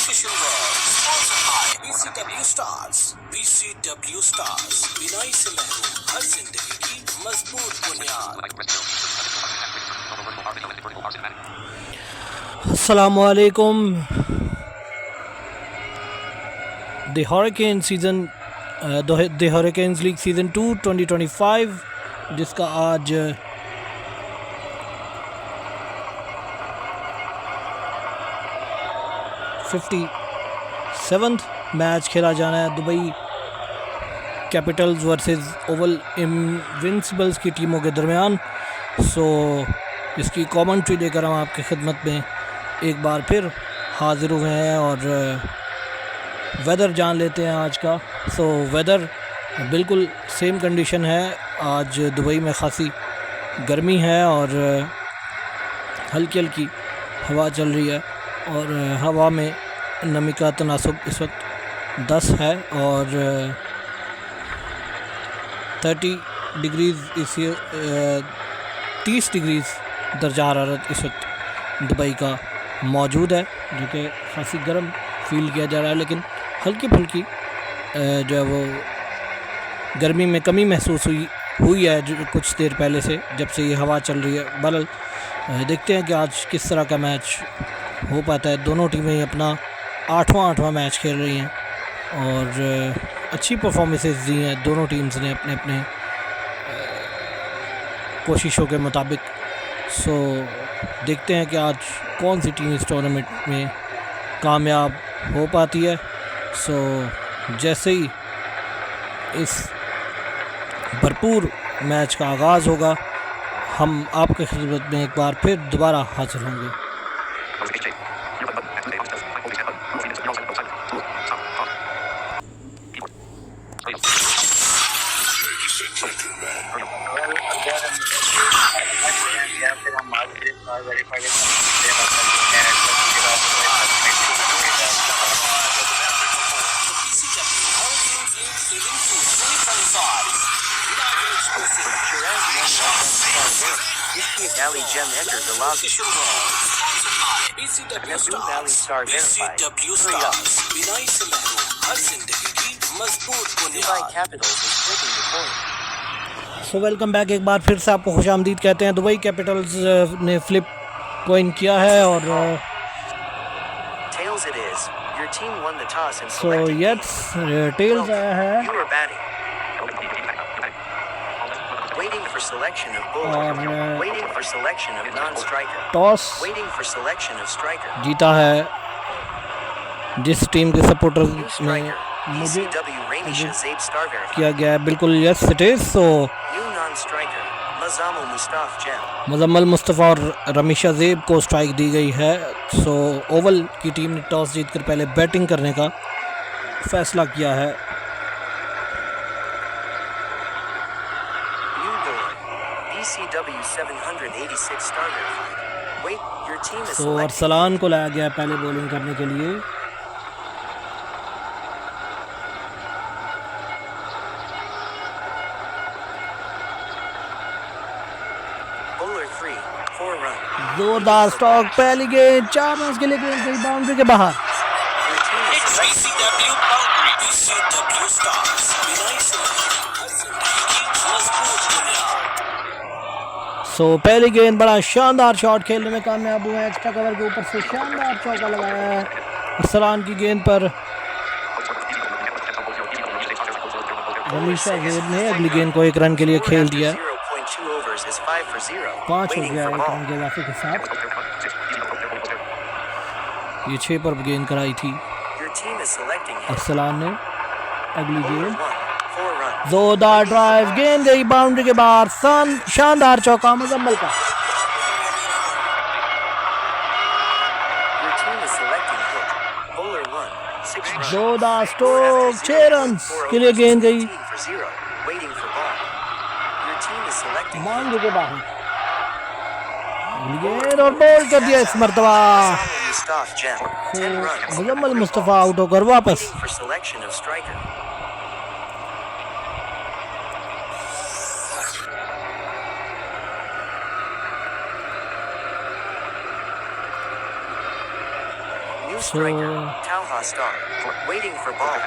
Official world. Sponsored by BCW Stars. BCW Stars. बिनाई से महरूम हर जिंदगी की मजबूत बुनियाद. Assalamualaikum. The Hurricane season, the Hurricanes League Season 2 2025, जिसका आज 57th मैच खेला जाना है. Dubai Capitals versus Oval Invincibles की टीमों के दरमियान. इसकी कमेंट्री लेकर हम आपकी खिदमत में एक बार फिर हाज़िर हुए हैं और वेदर जान लेते हैं आज का. वेदर बिल्कुल सेम कंडीशन है. आज दुबई में ख़ासी गर्मी है और हल्की हल्की हवा चल रही है और हवा में नमी का तनासुब इस वक्त 10 है और 30 डिग्रीज़ दर्जा हरारत इस वक्त दुबई का मौजूद है, जो कि खासी गर्म फील किया जा रहा है. लेकिन हल्की फुल्की जो है वो गर्मी में कमी महसूस हुई है जो कुछ देर पहले से, जब से ये हवा चल रही है. बहरहाल देखते हैं कि आज किस तरह का मैच हो पाता है. दोनों टीमें अपना आठवां मैच खेल रही हैं और अच्छी परफॉर्मेंसेस दी हैं दोनों टीम्स ने अपने अपने कोशिशों के मुताबिक. देखते हैं कि आज कौन सी टीम इस टूर्नामेंट में कामयाब हो पाती है. जैसे ही इस भरपूर मैच का आगाज़ होगा, हम आपके खिदमत में एक बार फिर दोबारा हाजिर होंगे. Valley Gem entered the lobby. Official world. Sponsored by BCW Valley Star verified. BCW Stars. बिनाई से महरूम हर जिंदगी की मजबूत Dubai बुनियाद. Capitals is flipping the coin. Welcome back. एक बार फिर से आपको खुशामदीद कहते हैं. दुबई कैपिटल्स ने फ्लिप कॉइन किया है और Tails it is. Your team won the toss and selected yes tails आया है you were batting. Waiting for selection of bowler. और Waiting for selection of non-striker. Toss Waiting for selection of striker. जीता है जिस team के supporters New ने striker. मुझे BCW Raimi Shazib Star verified. किया गया है. बिल्कुल yes it is. New non-striker. Mazamu Mustaf Jem. Muzammil Mustafa और रमीशा ज़ेब को स्ट्राइक दी गई है. ओवल की टीम ने टॉस जीतकर पहले बैटिंग करने का फैसला किया है. New bowler. BCW 786 Star verified. Wait, your team is selecting. Arsalan को लाया गया पहले बॉलिंग करने के लिए. Bowler 3, 4 run. जोरदार स्टॉक. पहली गेंद 4 रन के लिए गई बाउंड्री के बाहर. Your team is It's selecting. BCW boundary. BCW Stars. बिनाई से महरूम हर जिंदगी की मजबूत बुनियाद. पहली गेंद बड़ा शानदार शॉट खेलने में कामयाब हुए. एक्स्ट्रा कवर के ऊपर से शानदार चौका लगाया है अरसलान की गेंद पर. रमीशा ज़ेब ने अगली गेंद को 1 रन के लिए खेल दिया. 0.2 overs is 5 for 0. 5 हो Waiting गया for 1 ball. रन के इजाफे के साथ. ये 6 पर गेंद कराई थी Your team is selecting hit. Arsalan ने. अगली Bowler गेंद 1, 4 runs. जोरदार ड्राइव. गेंद गई बाउंड्री के बाहर. शानदार चौका मुजम्मल का. Your team is selecting hit. Bowler 1, 6 runs. जोरदार Four स्ट्रोक. after 6 0. रन 4 के लिए overs, गेंद गई 14 for 0. Waiting for ball. Your team is selecting hit. Boundary के बाहर. अगली गेंद और बॉल कर दिया इस मरतबा. Mazamu Mustaf Jem, 10 runs. Muzammil Mustafa out होकर वापस. Waiting for selection of striker. New New striker, Talha Star. Waiting for ball.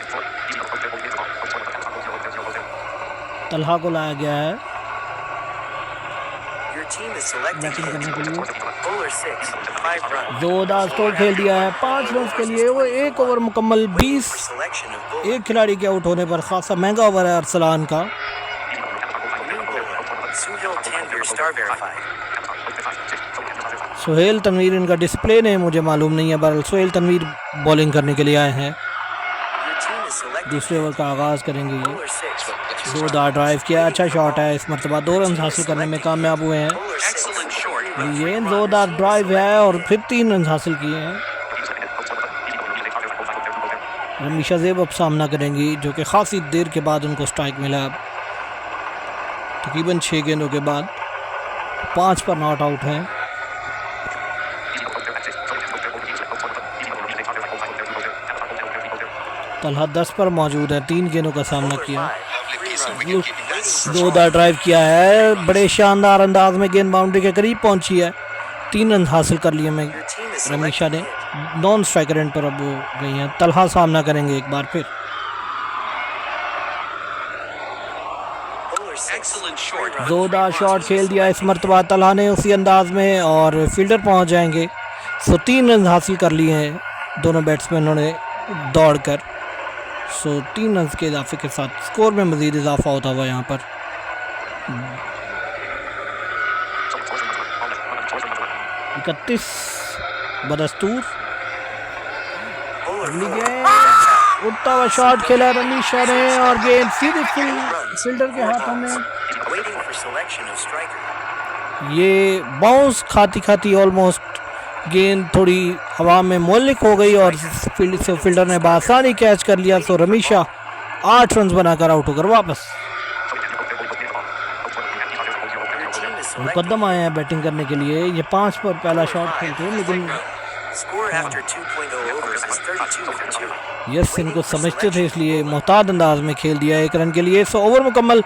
Talha को लाया गया है Your team is selecting batting करने के लिए। bowler 6, 5 runs. जोरदार स्ट्रोक खेल दिया है 5 रन के लिए। वो एक ओवर मुकम्मल 20। For selection of bowler. एक खिलाड़ी के आउट होने पर खासा महंगा ओवर है अरसलान का। New bowler, Suhail Tanvir star verified. Suhail Tanveer इनका डिस्प्ले ने मुझे मालूम नहीं है, बहरहाल सुहेल तनवीर बॉलिंग करने के लिए आए हैं। Your team is selecting दूसरे ओवर का आगाज़ करेंगे ये। bowler 6. जोरदार ड्राइव किया, अच्छा शॉट है, इस मरतबा 2 रन हासिल करने में कामयाब हुए हैं। Bowler 6. Excellent short. ये जोरदार ड्राइव है और फिर 3 रन हासिल किए हैं। रमीशा ज़ेब अब सामना करेंगी, जो कि खासी देर के बाद उनको स्ट्राइक मिला। अब तकरीबन 6 गेंदों के बाद 5 पर नॉट आउट हैं। तलहा 10 पर मौजूद है, 3 गेंदों का सामना किया। जोरदार ड्राइव किया है, बड़े शानदार अंदाज में गेंद बाउंड्री के करीब पहुंची है। 3 रन हासिल कर लिए में Your team is रमीशा ने। selecting नॉन स्ट्राइकर एंड पर अब वो गई हैं। तलहा सामना करेंगे एक बार फिर। bowler 6. Excellent short. जोरदार शॉट खेल दिया इस मरतबा तलहा ने उसी अंदाज में और फील्डर पहुंच जाएंगे। सो 3 रन हासिल कर लिए हैं दोनों बैट्समैनों ने दौड़ कर। सो 3 रन के इजाफे के साथ स्कोर में मज़ीद इजाफा होता हुआ यहाँ पर 31 बदस्तूर। Bowler 4. गेंद उठता हुआ शॉट खेला रमीशा ने और गेंद सीधे फील्डर के हाथों में। Waiting for selection of striker. ये बाउंस खाती खाती ऑलमोस्ट गेंद थोड़ी हवा में मोलिक हो गई और फील्डर ने बासानी कैच कर लिया। तो रमीशा 8 रन बनाकर आउट होकर वापस। Your team is selecting Muqaddam आए हैं बैटिंग करने के लिए। ये 5 पर पहला शॉट खेलते हैं, लेकिन score after 2.0 overs is 32 for 2. Yes इनको समझते थे इसलिए मोहताद अंदाज में खेल दिया 1 रन के लिए। 100 ओवर मुकम्मल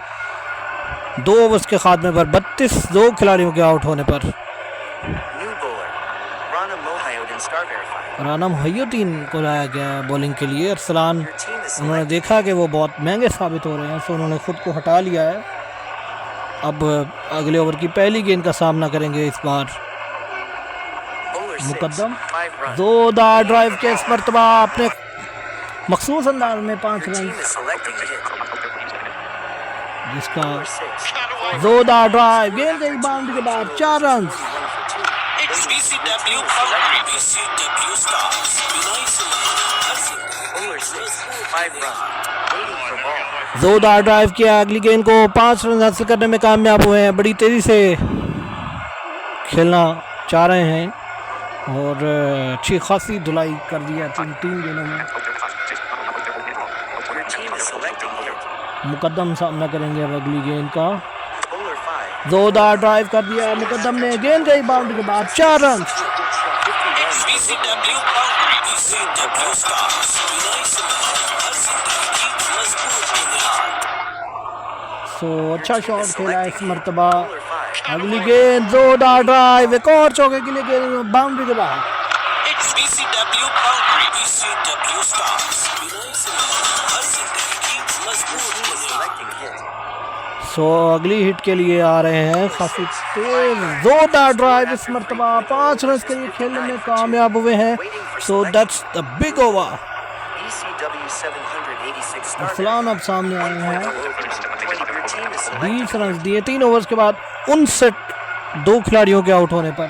2 ओवर्स के खात्मे पर 2 खिलाड़ियों के आउट होने पर New bowler, Rana Mohyuddin star verified. Rana मुहैयुद्दीन को लाया गया बॉलिंग के लिए। अरसलान Your team is उन्होंने selecting देखा कि वो बहुत महंगे साबित हो रहे हैं, तो उन्होंने खुद को हटा लिया है। अब अगले ओवर की पहली गेंद का सामना करेंगे इस बार bowler 6, मुकद्दम। 5 runs. जोरदार ड्राइव के इस मरतबा अपने मखसूस अंदाज में 5 Your run, team is selecting a hit. जिसका Bowler 6, जोरदार ड्राइव गेंद गई बाउंड्री के बाद 4 run. 1 for 2. BCW Boundary, BCW Stars, Vinay Simha, हर जिंदगी Bowler 6, 5 runs. Waiting for ball. जोरदार ड्राइव किया, अगली गेंद को 5 रन हासिल करने में कामयाब हुए हैं। बड़ी तेज़ी से खेलना चाह रहे हैं और अच्छी खासी धुलाई कर दिया 3 गेंदों में। Your team is selecting a hit. Muqaddam सामना करेंगे अब अगली गेंद का। Bowler 5, जोरदार ड्राइव कर दिया मुकद्दम ने, गेंद गई बाउंड्री के बाद 4 run. 50 runs. BCW Boundary, BCW Stars, Vinay Simha, हर जिंदगी मजबूत बुनियाद। सो अच्छा शॉट खेला इस मरतबा। Bowler 5, अगली गेंद जोरदार ड्राइव, एक और चौके के लिए गेंद बाउंड्री के बाहर। BCW Boundary, BCW Stars, Vinay Simha, हर जिंदगी मजबूत बुनियाद। selecting a hit. सो अगली हिट के लिए आ रहे हैं काफी तेज जोरदार ड्राइव इस मरतबा 5 रन के लिए खेलने में कामयाब हुए हैं। सो that's the big over. BCW 786 star Arsalan अब सामने आए हैं। overs. 20. Your team is selecting 20 run दिए 3 ओवर्स के बाद 59 खिलाड़ियों के आउट होने पर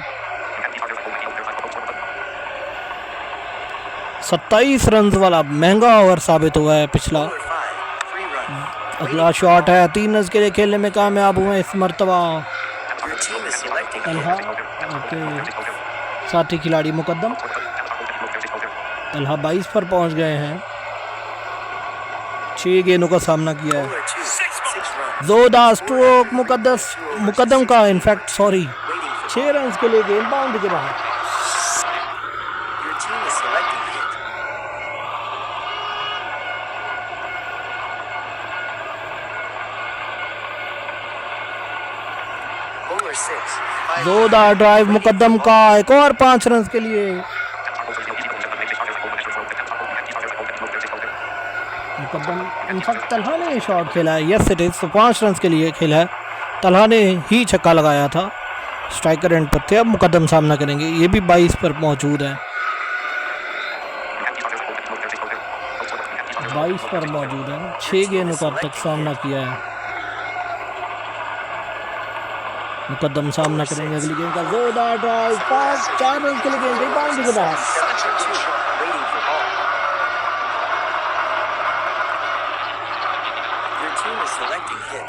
27 रन वाला महंगा ओवर साबित हुआ है पिछला। bowler 5, 3 runs. अगला शॉट है, 3 रन के लिए खेलने में कामयाब हुए इस मरतबा। Your team is selecting a Talha hit. के साथी खिलाड़ी मुकद्दम। तलहा 22 पर पहुंच गए हैं। 6 गेंदों का सामना किया है। Bowler 2, 6 runs. जोरदार स्ट्रोक मुकद्दम का in fact sorry Waiting for 6 run के लिए गेंद बाउंड्री के बाहर। your team is selecting a hit. Bowler 6, 5 जोरदार ड्राइव मुकद्दम का, एक और 5 रन के लिए। मुकद्दम इनफैक्ट तलहा ने ये शॉट खेला है, यस इट इज़। तो 5 रन के लिए खेला है, तलहा ने ही छक्का लगाया था, स्ट्राइकर एंड पर थे। अब मुकद्दम सामना करेंगे, ये भी 22 पर मौजूद है, 22 पर मौजूद है। 6 गेंदों का अब तक सामना किया है। मुकद्दम सामना करेंगे अगली गेंद का, जोरदार ड्राइव, 4 रन के लिए गेंद गई बाउंड्री के बाहर। Waiting for ball. Your team is selecting hit.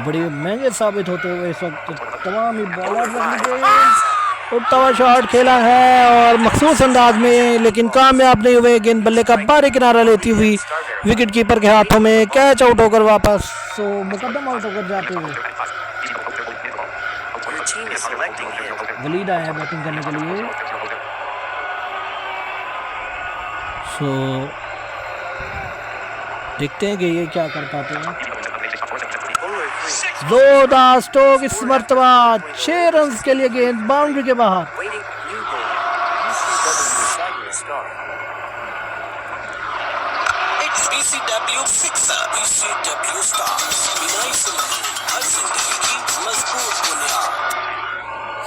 बड़े महंगे साबित होते हुए इस वक्त तमाम ही बॉलर उठता हुआ शॉट खेला है और मखसूस अंदाज में, लेकिन कामयाब नहीं हुए। गेंद बल्ले का बाहरी किनारा लेती हुई विकेट कीपर के हाथों में, कैच आउट होकर वापस। तो मुकद्दम आउट होकर जाते हुए Your team is selecting hit. Waleed आए हैं बैटिंग करने के लिए। सो देखते हैं कि ये क्या कर पाते हैं। Bowler 3. जोरदार स्ट्रोक इस मरतबा, 6 रन के लिए गेंद बाउंड्री के बाहर। Waiting. New bowler. BCW Cyber Star. It's BCW Fixer, BCW Stars, विनय समहू, हर जिंदगी की मजबूत बुनियाद।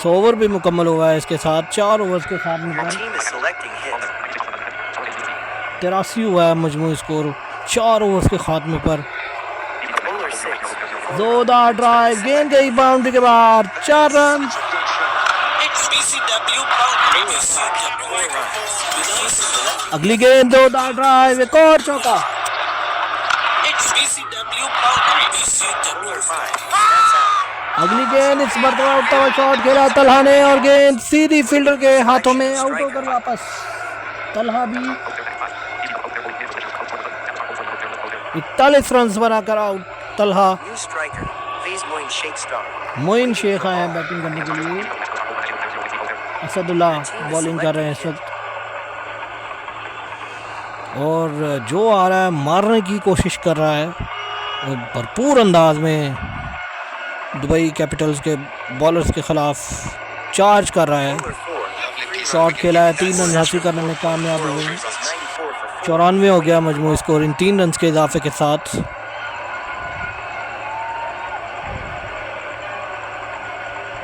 सो ओवर भी मुकम्मल हुआ है इसके साथ। 4 ओवर्स के साथ Your में team is selecting hit. 83 हुआ है मजमू स्कोर 4 ओवर्स के खात्मे पर। Bowler 6. जोरदार ड्राइव, गेंद गई बाउंड्री के बाहर, 4 run. It's BCW boundary, BCW विनय समहू। अगली गेंद जोरदार ड्राइव, एक और चौका। It's BCW boundary, BCW 5। That's out. अगली गेंद इस मरतबा उठता हुआ शॉट खेला तलहा ने और गेंद सीधी फील्डर के हाथों में, आउट होकर वापस। तलहा भी 41 रन बनाकर out. Talha. New striker. Phase Moin Sheikh Star. Moin Sheikh आए हैं बैटिंग करने के लिए। असदुल्ला बॉलिंग कर रहे हैं इस वक्त, और जो आ रहा है मारने की कोशिश कर रहा है वो भरपूर अंदाज में दुबई कैपिटल्स के बॉलर्स के खिलाफ चार्ज कर रहा है। Bowler 4. शॉट खेला है, 3 रन हासिल करने में कामयाब हुए। 94 for 4. 94 हो गया मजमू स्कोर इन 3 रन के इजाफे के साथ।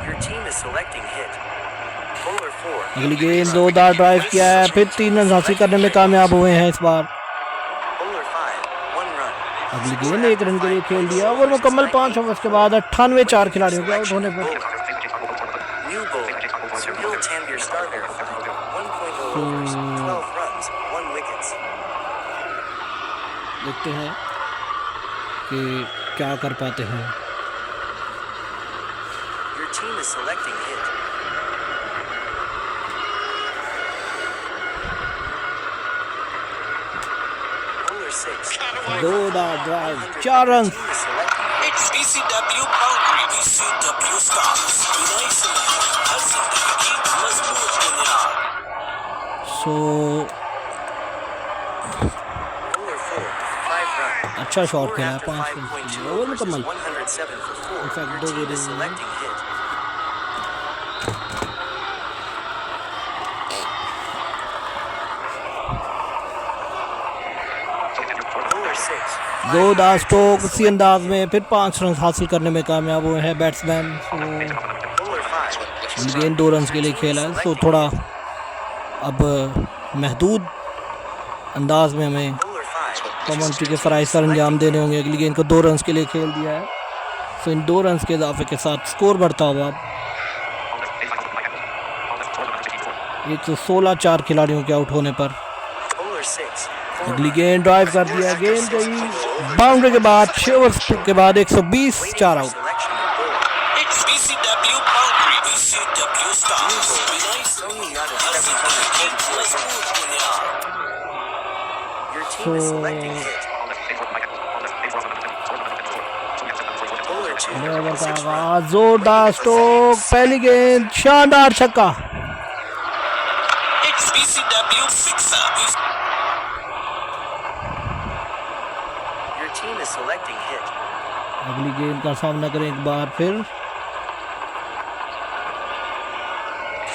Your team is selecting hit. Bowler 4. अगली गेंद जोरदार ड्राइव किया है, फिर 3 रन हासिल करने में कामयाब हुए हैं इस बार। Bowler 5. 1 run. अगली गेंद 1 रन के लिए खेल दिया। ओवर मुकम्मल 5 ओवर्स के बाद 98 4 खिलाड़ियों के आउट होने पर। New bowler. Surreal Tanvir Star verified. 1.0 overs. 12 runs. 1 wickets. देखते हैं कि क्या कर पाते हैं। Your team is selecting hit. Bowler 6. जोरदार drive, 4 run. Team is selecting hit. It's BCW boundary, BCW Stars, विनय समहू, हर जिंदगी की मजबूत बुनियाद। सो Bowler 4. 5 runs. अच्छा शॉट Score खेला है, after 5 run 5.2 over overs is मुकम्मल। 107 for 4. In fact, Your दो team गेंदें is हुई हैं। selecting hit. Bowler 6. जोरदार स्ट्रोक उसी अंदाज में, फिर 5 रन हासिल करने में कामयाब हुए हैं बैट्समैन। सो Bowler 5. गेंद 2 रन के लिए खेला है, तो थोड़ा अब महदूद अंदाज में हमें Bowler 5. कमेंट्री के फ़राइज़ सर अंजाम देने होंगे। अगली गेंद को 2 रन के लिए खेल दिया है, तो इन 2 रन के इजाफे के साथ स्कोर बढ़ता हुआ 116 4 खिलाड़ियों के आउट होने पर। Bowler 6. अगली गेंद ड्राइव कर दिया, गेंद गई बाउंड्री के बाद। 6 ओवर्स के बाद 120 4 out. Selection of bowler. It's BCW boundary, BCW Stars, विनय समहू, हर जिंदगी की मजबूत बुनियाद। Your team is selecting So- hit. Bowler 2. नए ओवर का आगाज, जोरदार स्ट्रोक, पहली गेंद, शानदार छक्का। It's BCW Fixer, Your team is selecting hit. अगली गेंद का सामना करें एक बार फिर।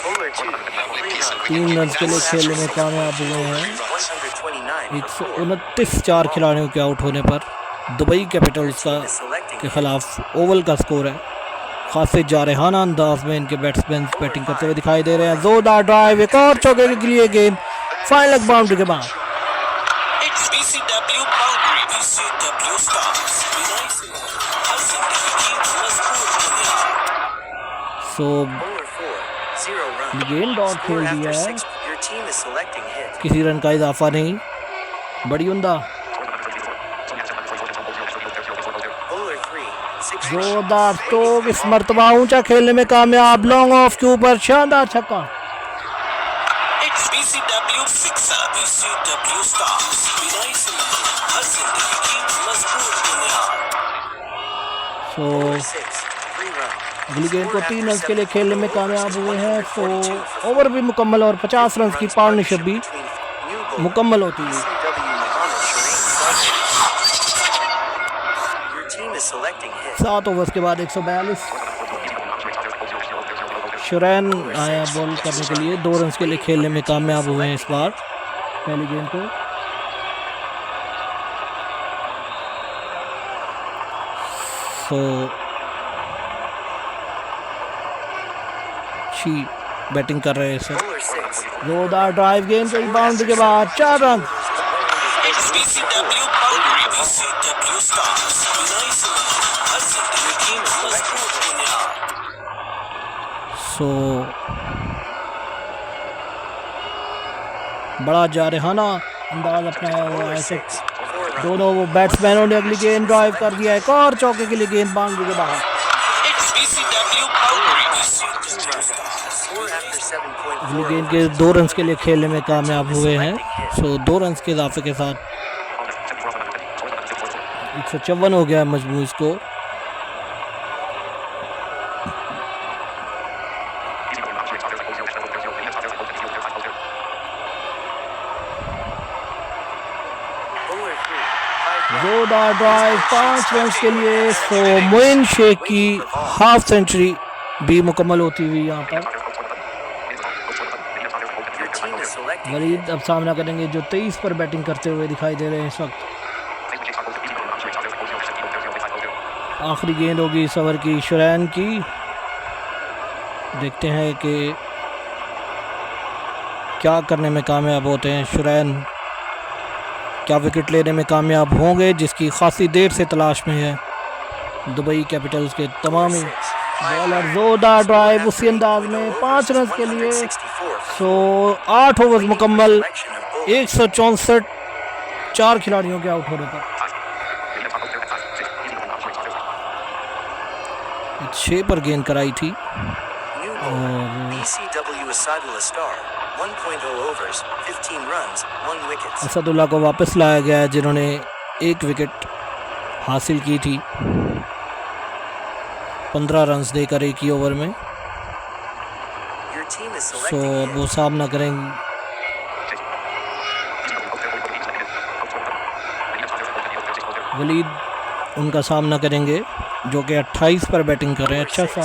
Bowler Bowler 2, 3 runs. 3 रन के लिए खेलने में कामयाब हुए हैं। 129 for 4. 129 4 खिलाड़ियों के आउट होने पर दुबई कैपिटल्स का के खिलाफ ओवल का स्कोर है। खासे जारहाना अंदाज में इनके बैट्समैन बैटिंग करते हुए दिखाई दे रहे हैं। जोरदार ड्राइव, एक और चौके के लिए गेंद फाइन लेग बाउंड्री के बाद। It's BCW boundary. BCW stars. Vinay Singh हर जिंदगी की मजबूत बुनियाद। सो Bowler 4, 0 runs. गेंद डॉट खेल Score दिया after है, 6. Your team is selecting hit. किसी रन का इजाफा नहीं। बड़ी उमदा Bowler 3, 6 runs. जोरदार स्ट्रोक, इस मरतबा ऊंचा खेलने में कामयाब, लॉन्ग ऑफ के ऊपर शानदार छक्का। It's BCW fixer. BCW stars. Vinay Singh हर जिंदगी की मजबूत बुनियाद। सो Bowler 6, 3 runs. अगली गेंद को 3 रन के लिए खेलने में कामयाब हुए हैं। सो ओवर भी मुकम्मल और 50 रन की पार्टनरशिप भी मुकम्मल होती है। Your team is selecting hit. 7 overs के बाद 142। शुरैन आया बॉल करने के लिए, 2 रन के लिए खेलने में कामयाब हुए हैं इस बार पहली गेंद को। सो अच्छी बैटिंग कर रहे हैं सर। Bowler 6, जोरदार ड्राइव, गेंद की बाउंड्री के बाद 4 run. It's BCW boundary. BCW stars. Vinay Singh हर जिंदगी की मजबूत बुनियाद। सो बड़ा जारहाना अंदाज अपनाया हुआ है ऐसे 4 runs. दोनों बैट्समैनों ने। अगली गेंद ड्राइव कर दिया, एक और चौके के लिए गेंद बाउंड्री के बाहर। It's BCW boundary. BCW stars. 4 after 7.4. अगली गेंद के 2 रन के लिए खेलने में कामयाब हुए हैं। सो 2 रन के इजाफे के साथ 154 हो गया है मजमूई स्कोर। Bowler 3, 5 runs. जोरदार ड्राइव, 5 रन के लिए। सो मोइन शेख की हाफ सेंचुरी भी मुकम्मल होती हुई यहाँ पर। Your team is selecting hit. वरीद अब सामना करेंगे जो 23 पर बैटिंग करते हुए दिखाई दे रहे हैं इस वक्त। आखिरी गेंद होगी इस ओवर की शुरैन की। देखते हैं कि क्या करने में कामयाब होते हैं शुरैन, क्या विकेट लेने में कामयाब होंगे, जिसकी खासी देर से तलाश में है दुबई कैपिटल्स के तमामी बॉलर। जोरदार ड्राइव उसी अंदाज में 5 रन के लिए। 164. सो 8 ओवर मुकम्मल, Selection of Bowler. 164, 4 खिलाड़ियों के आउट होने पर। 6 पर गेंद कराई थी New bowler. और BCW Asadullah Star. 1.0 overs, 15 runs, 1 wickets. Asadullah को वापस लाया गया है जिन्होंने 1 विकेट हासिल की थी 15 रन देकर 1 ही ओवर में। Your team is so selecting अब hit. वो सामना करेंगे, वलीद उनका सामना करेंगे जो कि 28 पर बैटिंग कर रहे हैं। अच्छा सा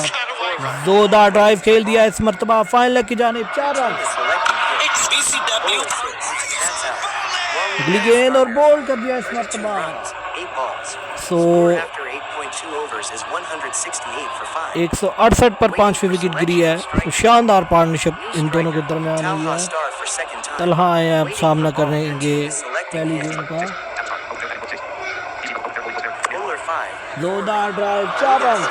जोरदार ड्राइव खेल दिया इस मरतबा फाइन लेग की जानिब, 4 run. Is selecting hit. It's BCW. Bowler 6, that's out. Well, अगली गेंद और बॉल कर दिया इस मरतबा। 8 balls. So Score after 8.2 overs is 168 for 5. 168 पर 5वीं विकेट गिरी है। तो शानदार पार्टनरशिप इन दोनों के दरमियान हुई Talha है। Star for second time. Talha आए अब सामना करेंगे पहली गेंद का। Bowler 5. जोरदार drive, 4 run.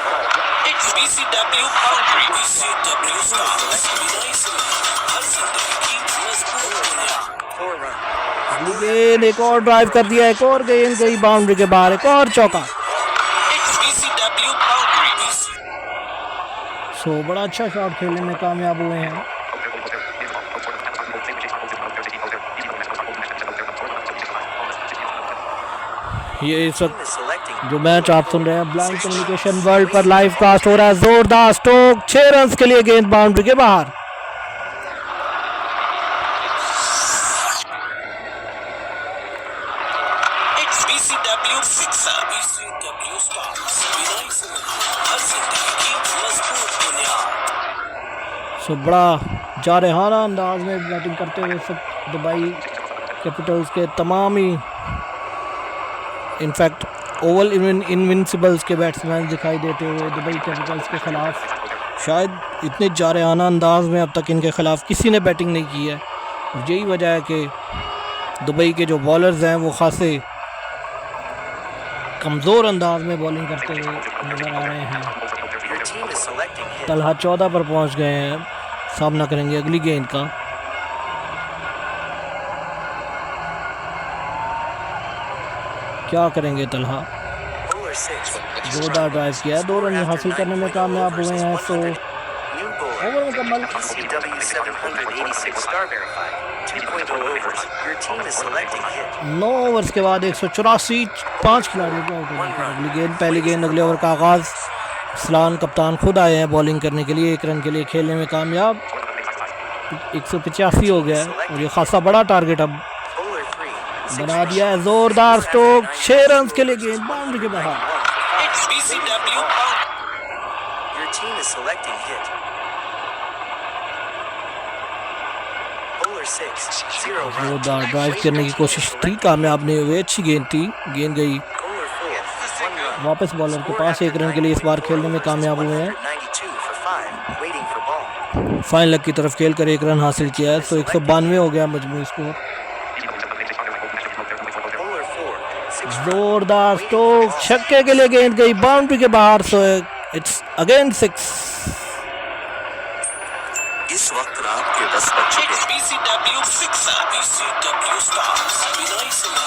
It's BCW boundary. BCW stars. Vinay Singh हर जिंदगी की मजबूत बुनियाद। 4 runs. अगली गेंद, एक और ड्राइव कर दिया, एक और गेंद गई बाउंड्री के बाहर, एक और चौका। It's BCW boundary. सो बड़ा अच्छा शॉट खेलने में कामयाब हुए हैं। ये इस वक्त Team is selecting. जो मैच आप सुन रहे हैं ब्लाइंड कम्युनिकेशन वर्ल्ड पर लाइव कास्ट हो रहा है। जोरदार स्ट्रोक, 6 रन के लिए गेंद बाउंड्री के बाहर। It's BCW fixer. BCW stars. Vinay Singh हर जिंदगी की मजबूत बुनियाद। सो बड़ा जारहाना अंदाज में बैटिंग करते हुए सब दुबई कैपिटल्स के तमाम ही इनफैक्ट ओवल इनविंसिबल्स के बैट्समैन दिखाई देते हुए दुबई कैपिटल्स के ख़िलाफ़। शायद इतने जारहाना अंदाज में अब तक इनके ख़िलाफ़ किसी ने बैटिंग नहीं की है। यही वजह है कि दुबई के जो बॉलर्स हैं वो खासे कमज़ोर अंदाज में बॉलिंग करते हुए नज़र आ रहे हैं। Your team is selecting hit. Talha 14 पर पहुंच गए हैं, सामना करेंगे अगली गेंद का। क्या करेंगे तलहा? Bowler 6. जोरदार ड्राइव किया है, 2 रन हासिल करने में कामयाब हुए हैं। सो New bowler. ओवर मुकम्मल। ECW 786 star verified. 2.0 overs. Your team is selecting hit. 9 overs के बाद 184, 5 खिलाड़ियों को आउट होने पर अगली गेंद। पहली गेंद अगले ओवर का आगाज़। सलान कप्तान खुद आए हैं बॉलिंग करने के लिए, 1 रन के लिए खेलने में कामयाब। 185 हो गया है और ये खासा बड़ा टारगेट अब Bowler 3. बना दिया है। जोरदार स्ट्रोक, 6 रन के लिए गेंद बाउंड्री के बाहर। It's BCW out. Your team is selecting hit. Bowler 6. 0 runs. जोरदार ड्राइव करने की कोशिश थी, कामयाब नहीं हुए। अच्छी गेंद थी, गेंद गई Bowler 4. 1 run. वापस बॉलर के पास। 1 रन के लिए इस बार खेलने में कामयाब हुए हैं। 192 for 5. Waiting for ball. Fine लग की तरफ खेल कर 1 रन हासिल किया है। सो 192 हो गया मजमू स्कोर। Bowler 4. 6 runs. जोरदार स्ट्रोक, छक्के के लिए गेंद गई बाउंड्री के बाहर। So it's again 6। इस वक्त रात के 10 बज चुके It's BCW sixer. BCW stars. Vinay Singh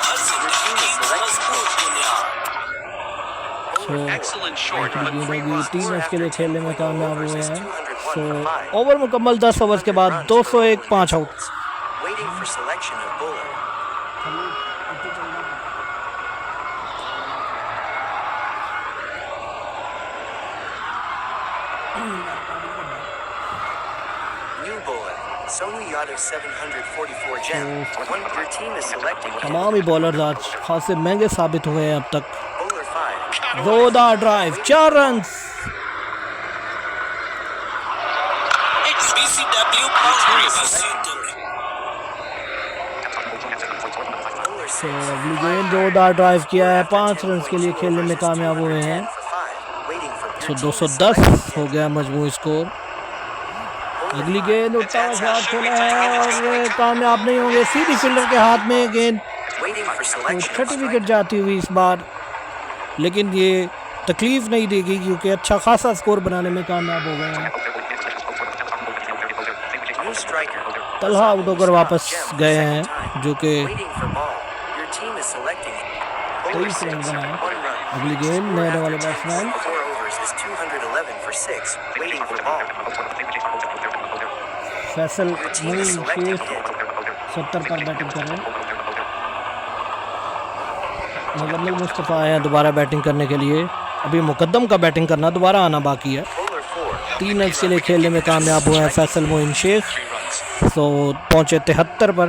हर जिंदगी की मजबूत बुनियाद। Excellent short. गेंद होगी 3 रन के लिए खेलने में कामयाब हुए हैं। सो ओवर मुकम्मल 10 ओवर्स के बाद 201, 5 out. Waiting for selection of bowler. New bowler. Sonu Yadav 744 gem. Your team is selecting hit. तमाम ही बॉलर्स आज खासे महंगे साबित हुए हैं अब तक। Bowler 5. जोरदार drive, 4 run. It's BCW boundary. BCW. Bowler 6. तो अगली गेंद जोरदार ड्राइव किया है, 5 रन के लिए खेलने में कामयाब हुए हैं। For 5. Waiting for तो 210 हो गया मजमू स्कोर। अगली गेंद उठता हुआ शॉट खेला है और ये कामयाब नहीं होंगे। सीधी फील्डर के हाथ में गेंद waiting for तो selection. छठी विकेट जाती हुई इस बार, लेकिन ये तकलीफ नहीं देगी क्योंकि अच्छा खासा स्कोर बनाने में कामयाब हो गए हैं। New striker. तलहा आउट होकर वापस गए हैं जो कि Waiting for ball. Your team is selecting it. Bowler 23 run 6. बनाए। 1 run. अगली गेंद नए वाले batsman 4 overs is 211 for 6. Waiting for ball. Faisal Your team Muin is selecting Sheikh hit. 70 पर बैटिंग कर रहे हैं। मुकम्मल मुस्तफ़ा आए हैं दोबारा बैटिंग करने के लिए। अभी मुकद्दम का बैटिंग करना दोबारा आना बाकी है। Bowler 4. 3 रन के लिए खेलने में कामयाब हुए हैं फैसल मोइन शेख। सो पहुंचे 73 पर।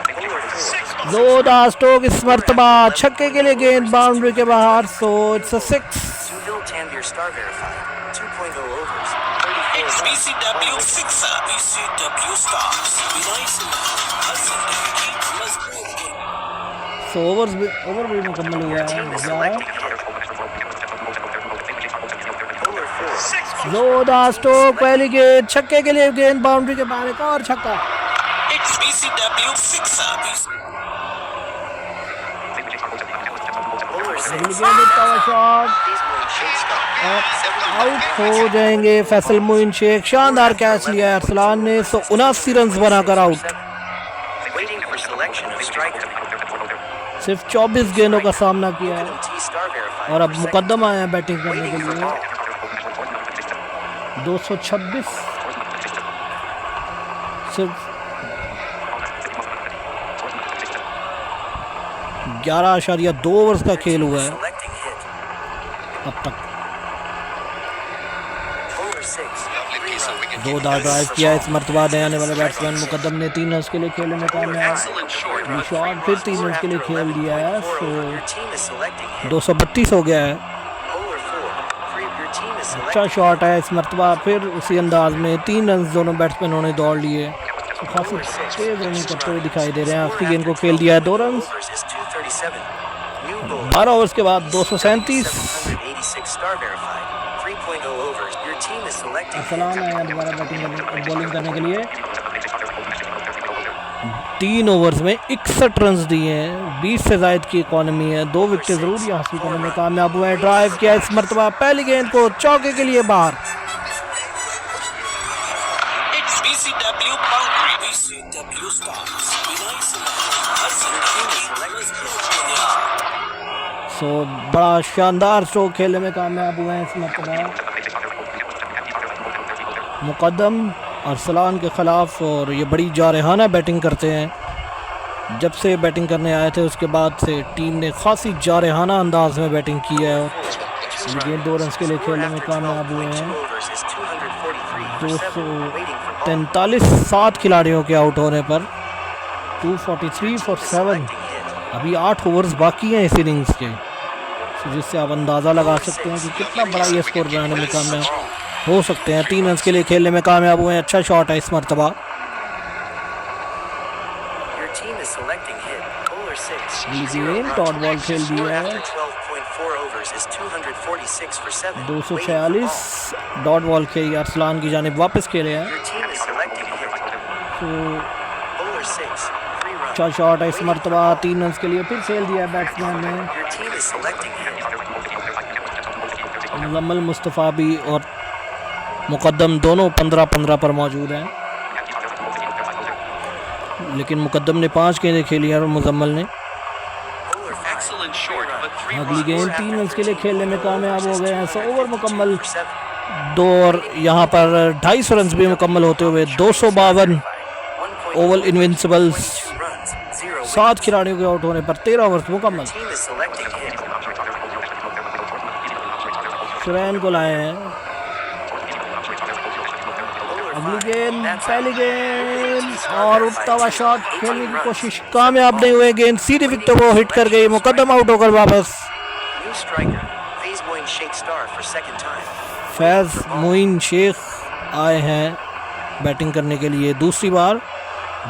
Bowler 4. जोरदार स्ट्रोक, इस मरतबा छक्के के लिए गेंद बाउंड्री के बाहर। So it's a 6। Sunil Tanvir star verified. 2.0 overs. 34 It's runs. BCW sixer. BCW stars. Vinay Singh हर जिंदगी की मजबूत बुनियाद। सो ओवर भी मुकम्मल हुआ है। Team is 11। selecting hit. Bowler 4. जोरदार स्ट्रोक, पहली गेंद छक्के के लिए गेंद बाउंड्री के बाहर। एक और छक्का। It's BCW sixer. Bowler 6. अगली गेंद उठता हुआ shot He's moving shake stop. और आउट हो जाएंगे फैसल मोइन शेख। शानदार कैच लिया है अरसलान ने। 179 रन बनाकर out. Waiting for selection of striker. सिर्फ 24 गेंदों का सामना किया है T star verified. और अब for second. मुकद्दम आए हैं बैटिंग करने के Waiting for लिए। ball. 226 सिर्फ 11.2 ओवर्स का खेल हुआ है Selecting hit. अब तक। Bowler 6. 3 runs. जोरदार ड्राइव किया इस मरतबा नए आने वाले बैट्समैन मुकद्दम ने। 3 रन के लिए खेलने में कामयाब। ये शॉट फिर 3 रन के लिए खेल दिया है। सो Your team is selecting hit. 232 हो गया है। Bowler 4. Your Your team is अच्छा selecting शॉट है इस मरतबा, फिर उसी अंदाज में 3 रन दोनों बैट्समैनों ने दौड़ लिए। तो काफ़ी तेज रनिंग करते हुए दिखाई दे रहे हैं। आखिरी गेंद को खेल दिया है 2 run. overs is 237. New bowler. 12 overs के बाद 237। 786 star verified. 3.0 overs. Your team is selecting Arsalan आया दोबारा बॉलिंग करने के लिए। 3 ओवर्स में 61 रन दिए हैं, 20 से ज़ायद की इकॉनमी है। 2 विकेट ज़रूर हासिल करने में कामयाब हुए हैं। ड्राइव किया इस मरतबा, पहली गेंद को चौके के लिए बाहर। BCW बाउंड्री, BCW स्टार्स, बिनाई समारोह, हर जिंदगी की मजबूत बुनियाद। सो बड़ा शानदार स्ट्रोक खेलने में कामयाब हुए हैं इस मरतबा मुकद्दम अरसलान के ख़िलाफ़। और ये बड़ी जारहाना बैटिंग करते हैं। जब से बैटिंग करने आए थे उसके बाद से टीम ने खासी जारहाना अंदाज में बैटिंग की है। और ये 2 रन के लिए खेलने में कामयाब हुए हैं। 243 7 खिलाड़ियों के आउट होने पर 243 फॉर 7। अभी 8 ओवर्स बाकी हैं इस इनिंग्स के, तो जिससे आप अंदाज़ा लगा सकते हैं कि कितना बड़ा ये स्कोर बनाने में कामयाब हो सकते हैं। 3 रन के लिए खेलने में कामयाब हुए हैं। अच्छा शॉट है इस मरतबा। Your team is selecting hit. Bowler 6. गेंद डॉट बॉल खेल दिया है। 12.4 overs is 246 for 7. 246 dot ball खेली अरसलान की जानिब वापस खेले हैं। Your team is selecting hit. तो Bowler 6. 3 runs. अच्छा शॉट है इस मरतबा। 3 रन के लिए फिर खेल दिया है बैट्समैन ने। Your team is selecting hit. Muzammil Mustafa भी और मुकद्दम दोनों 15-15 पर मौजूद हैं, लेकिन मुकद्दम ने 5 गेंदें खेली हैं और मुजम्मल ने। Bowler 5. Excellent short, but 3 अगली गेंद 3 रन के लिए खेलने में कामयाब हो गए हैं। 100 ओवर मुकम्मल, 7. 2 और यहाँ पर 250 रन भी मुकम्मल होते हुए 252 ओवल इनविंसिबल्स। 2 runs. 0. 7 खिलाड़ियों के आउट होने पर 13 ओवर मुकम्मल। Team is selecting hit. शुरैन को लाए हैं। अगली गेंद, पहली गेंद और उठता हुआ शॉट खेलने की कोशिश कामयाब नहीं हुए। गेंद सीधी विकेट को हिट कर गई। मुकद्दम आउट होकर वापस। New striker. Faiz Moin Sheikh star for second time. फैज़ मोइन शेख आए हैं बैटिंग करने के लिए दूसरी बार,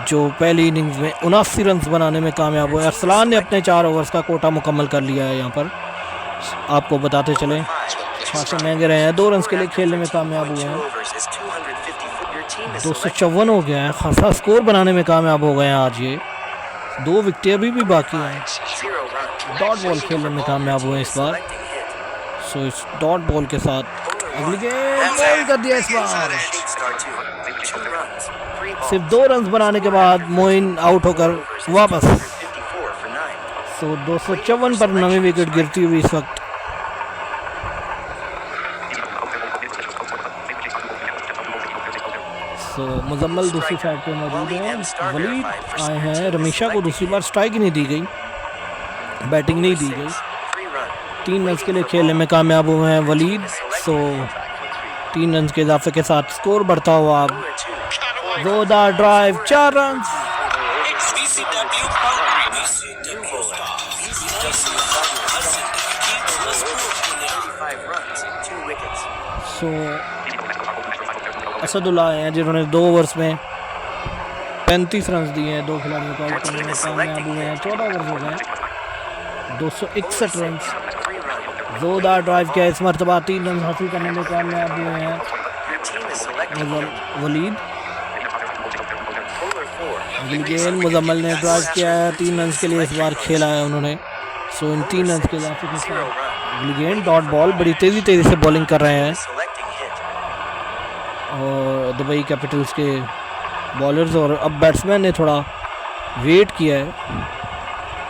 जो पहली इनिंग्स में 79 रन बनाने में कामयाब हुए। अरसलान ने अपने 4 ओवर्स का कोटा मुकम्मल कर लिया है। यहाँ पर आपको बताते चलें खासे महंगे रहे हैं। 2 रन के लिए खेलने में कामयाब हुए 2 हैं। overs is 254. Your team is 254 हो गया है। खासा स्कोर बनाने में कामयाब हो गए हैं आज ये। 2 विकेटें अभी भी बाकी हैं। 0 runs. डॉट बॉल खेलने में कामयाब हुए इस बार। Selecting hit. सो इस डॉट बॉल के साथ अगली गेंद बॉल कर दिया इस बार। Sheikh star 2. 2 runs. 3 balls. सिर्फ 2 रन बनाने के बाद मोइन आउट होकर वापस। 254 for 9. सो 254 पर नवी विकेट गिरती हुई इस वक्त। सो मुजम्मल दूसरी साइड पे मौजूद हैं। वलीद आए हैं। रमीशा को दूसरी बार स्ट्राइक ही नहीं दी गई, बैटिंग नहीं दी गई। 3 runs. 3 रन के लिए खेलने में कामयाब हुए हैं वलीद। सो 3 रन के इजाफे के साथ स्कोर बढ़ता हुआ अब Bowler 2. जोरदार drive 4 run. BCW boundary, BCW stars, बिनाई समारोह, हर जिंदगी की मजबूत बुनियाद। 5 runs. 2 wickets. सो असदुल्ला आए हैं जिन्होंने 2 ओवर्स में 35 रन दिए हैं। 2 खिलाड़ियों को आउट करने में कामयाब हुए हैं। 14 ओवर हो गए। 261 रन। 3 runs. जोरदार ड्राइव किया इस मरतबा। 3 रन हासिल करने में कामयाब हुए हैं Your team is selecting hit. Waleed. Bowler 4. अगली गेंद मुजम्मल ने ड्राइव किया है। 3 रन के लिए इस बार खेला है उन्होंने। सो इन 3 रन के इजाफे के 0 साथ runs. अगली गेंद डॉट बॉल बड़ी तेज़ी से बॉलिंग कर रहे हैं। Selecting hit. और दुबई कैपिटल्स के बॉलर्स। और अब बैट्समैन ने थोड़ा वेट किया है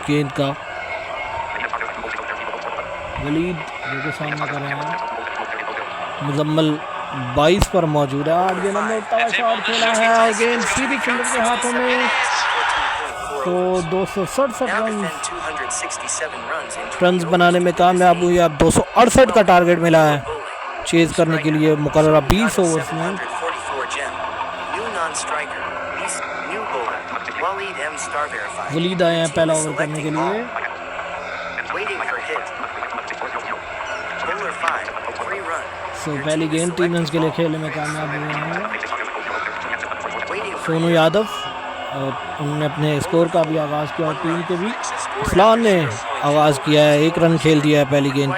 गेंद का। वलीद जो कि सामना कर रहे हैं। मुजम्मल 22 पर मौजूद है। 8 गेंदों में उठता हुआ शॉट खेला है और गेंद सीधी फील्डर के हाथों में। 14.4 तो overs. 267 Now run defend 267 runs in 20 runs बनाने में कामयाब हुई। अब 268 का टारगेट मिला है bowling. चेज करने के लिए मुकर्ररा 20 ओवर्स में। 744 gem. New non-striker. New bowler. Waleed M. Star verified. Waleed आए हैं पहला ओवर करने के लिए। Waiting for hit. Bowler 5, 3 runs. सो पहली गेंद 3 रन के लिए खेलने में कामयाब हुए हैं Waiting for सोनू यादव। और उन्होंने अपने स्कोर का भी आगाज़ किया और टीम के भी इस्लान ने आगाज़ किया है। 1 रन खेल दिया है पहली गेंद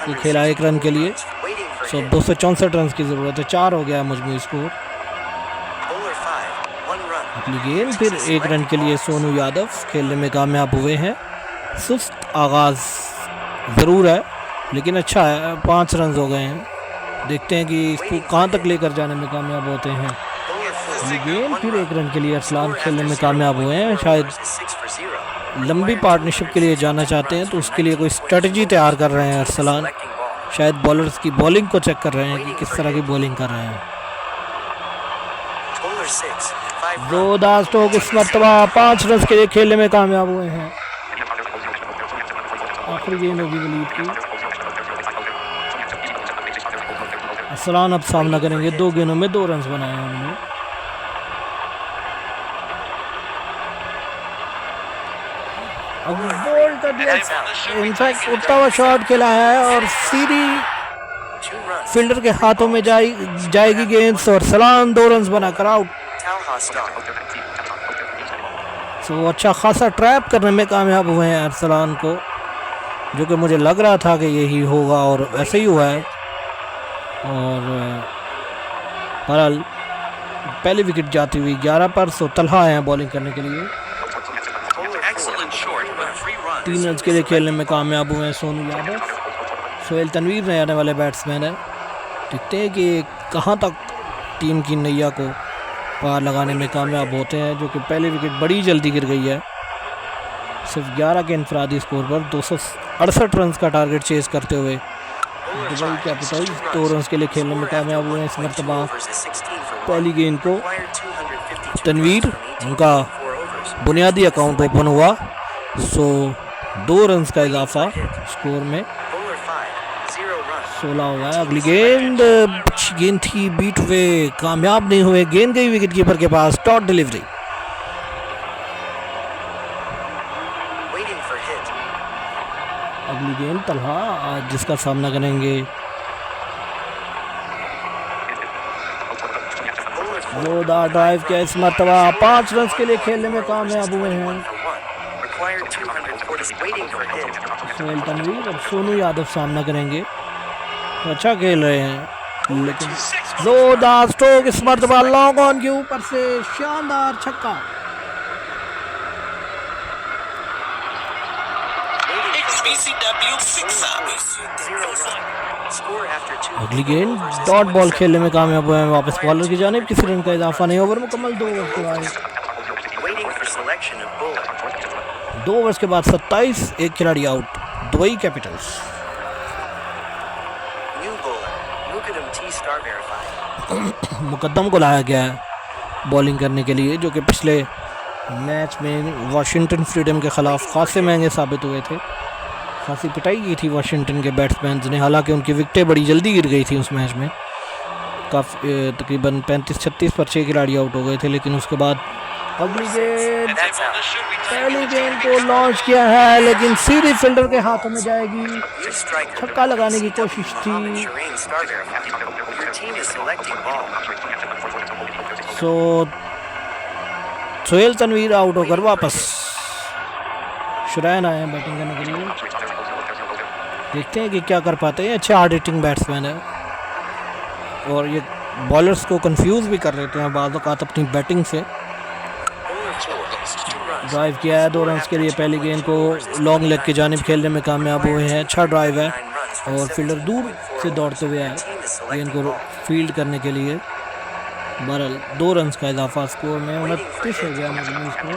को, खेला 1 रन के लिए। waiting for so hit. 264 run की ज़रूरत है, 4 हो गया मजमूई स्कोर। Bowler 5, 1 run. अगली गेंद फिर 1 रन के लिए सोनू यादव खेलने में कामयाब हुए हैं। सुस्त आगाज़ ज़रूर है लेकिन अच्छा है, 5 रन हो गए हैं। देखते हैं कि इसको कहाँ तक लेकर जाने में कामयाब होते हैं। Bowler 4, अगली गेंद 1 फिर run. 1 रन के लिए अरसलान Score खेलने after में 0 कामयाब हुए हैं। शायद Bowlers is 6 for 0. लंबी पार्टनरशिप के लिए जाना चाहते हैं तो उसके लिए कोई स्ट्रेटजी तैयार कर रहे हैं अरसलान। Selecting ball. शायद बॉलर्स की बॉलिंग को चेक कर रहे हैं कि किस तरह की बॉलिंग कर रहे हैं। Bowler 6, 5 runs. जोरदार स्ट्रोक इस मरतबा 5 रन के लिए खेलने में कामयाब हुए हैं। आखिरी गेंद होगी वलीद की। अरसलान अब सामना करेंगे, 2 गेंदों में 2 रन बनाए हैं उन्होंने। अब बॉल कर दिया, इनफैक्ट उठता हुआ शॉट खेला है और सीधी 2 runs. फील्डर के हाथों में जाएगी गेंद और अरसलान 2 रन बनाकर आउट। Talha star. सो अच्छा खासा ट्रैप करने में कामयाब हुए हैं अरसलान को, जो कि मुझे लग रहा था कि यही होगा और ऐसे ही हुआ है। और बहरहाल पहली विकेट जाती हुई 11 पर। सो तलहा आए हैं बॉलिंग करने के लिए। Excellent short, but 3 runs. 3 run के लिए खेलने में कामयाब हुए हैं सोनू यादव। सोहेल तनवीर नए आने वाले बैट्समैन हैं। देखते हैं कि कहाँ तक टीम की नैया को पार लगाने में कामयाब होते हैं, जो कि पहली विकेट बड़ी जल्दी गिर गई है। सिर्फ 11 के इनफरादी स्कोर पर 268 रन का टारगेट चेज करते हुए दुबई कैपिटल्स 2 रन के लिए खेलने में कामयाब हुए हैं इस मरतबा। पहली गेंद को तनवीर, उनका बुनियादी अकाउंट ओपन हुआ। सो 2 रन का इजाफा स्कोर में, 16 हुआ है। अगली गेंद अच्छी गेंद थी, बीट हुए, कामयाब नहीं हुए। गेंद गई विकेट कीपर के पास, dot delivery. Waiting for hit. अगली गेंद तलहा आज जिसका सामना करेंगे। Bowler 4, जोरदार ड्राइव किया इस मरतबा, 5 रन के लिए खेलने में कामयाब हुए हैं 1 for 1. Required 240. Waiting for hit. Sohail Tanveer. अब सोनू यादव सामना करेंगे, अच्छा खेल रहे हैं लेकिन जोरदार स्ट्रोक इस मरतबा लॉन्ग ऑन के ऊपर से, शानदार छक्का। BCW sixer. 0 run. Score after 2. अगली गेंद डॉट बॉल खेलने में कामयाब हुए हैं वापस बॉलर की जानिब। किसी रन का इजाफा नहीं, ओवर मुकम्मल 2 ओवर के बाद। Waiting for selection of bowler. 2 overs के बाद 27, एक खिलाड़ी out. Dubai Capitals. New bowler. Mukadam T star verified. Muqaddam को लाया गया है बॉलिंग करने के लिए, जो कि पिछले मैच में वाशिंगटन फ्रीडम के ख़िलाफ़ खासे महंगे साबित हुए थे। खासी पिटाई की थी वाशिंगटन के बैट्समैन ने, हालांकि उनकी विकेटें बड़ी जल्दी गिर गई थी उस मैच में। काफ़ी तकरीबन 35-36 पर 6 खिलाड़ी आउट हो गए थे। लेकिन उसके बाद अगली गेंद, That's out. पहली गेंद को लॉन्च किया है लेकिन सीधी फील्डर के हाथों में जाएगी। New striker. छक्का लगाने की कोशिश थी। Mohammed Shireen star verified. Your team is selecting ball. So Sohail Tanvir out होकर वापस शुरैन आए हैं बैटिंग करने के लिए। देखते हैं कि क्या कर पाते हैं। अच्छे हार्ड हिटिंग बैट्समैन है और ये बॉलर्स को कंफ्यूज भी कर लेते हैं बाज़ औक़ात अपनी बैटिंग से। Bowler 4, 2 runs. ड्राइव किया है 2 रन के लिए। पहली गेंद को लॉन्ग लेग की जानिब खेलने में कामयाब हुए हैं। अच्छा ड्राइव है और फील्डर दूर से दौड़ते हुए आए गेंद को फील्ड करने के लिए। बहरहाल 2 रन का इजाफा स्कोर में, 29 हो गया मजमूई स्कोर।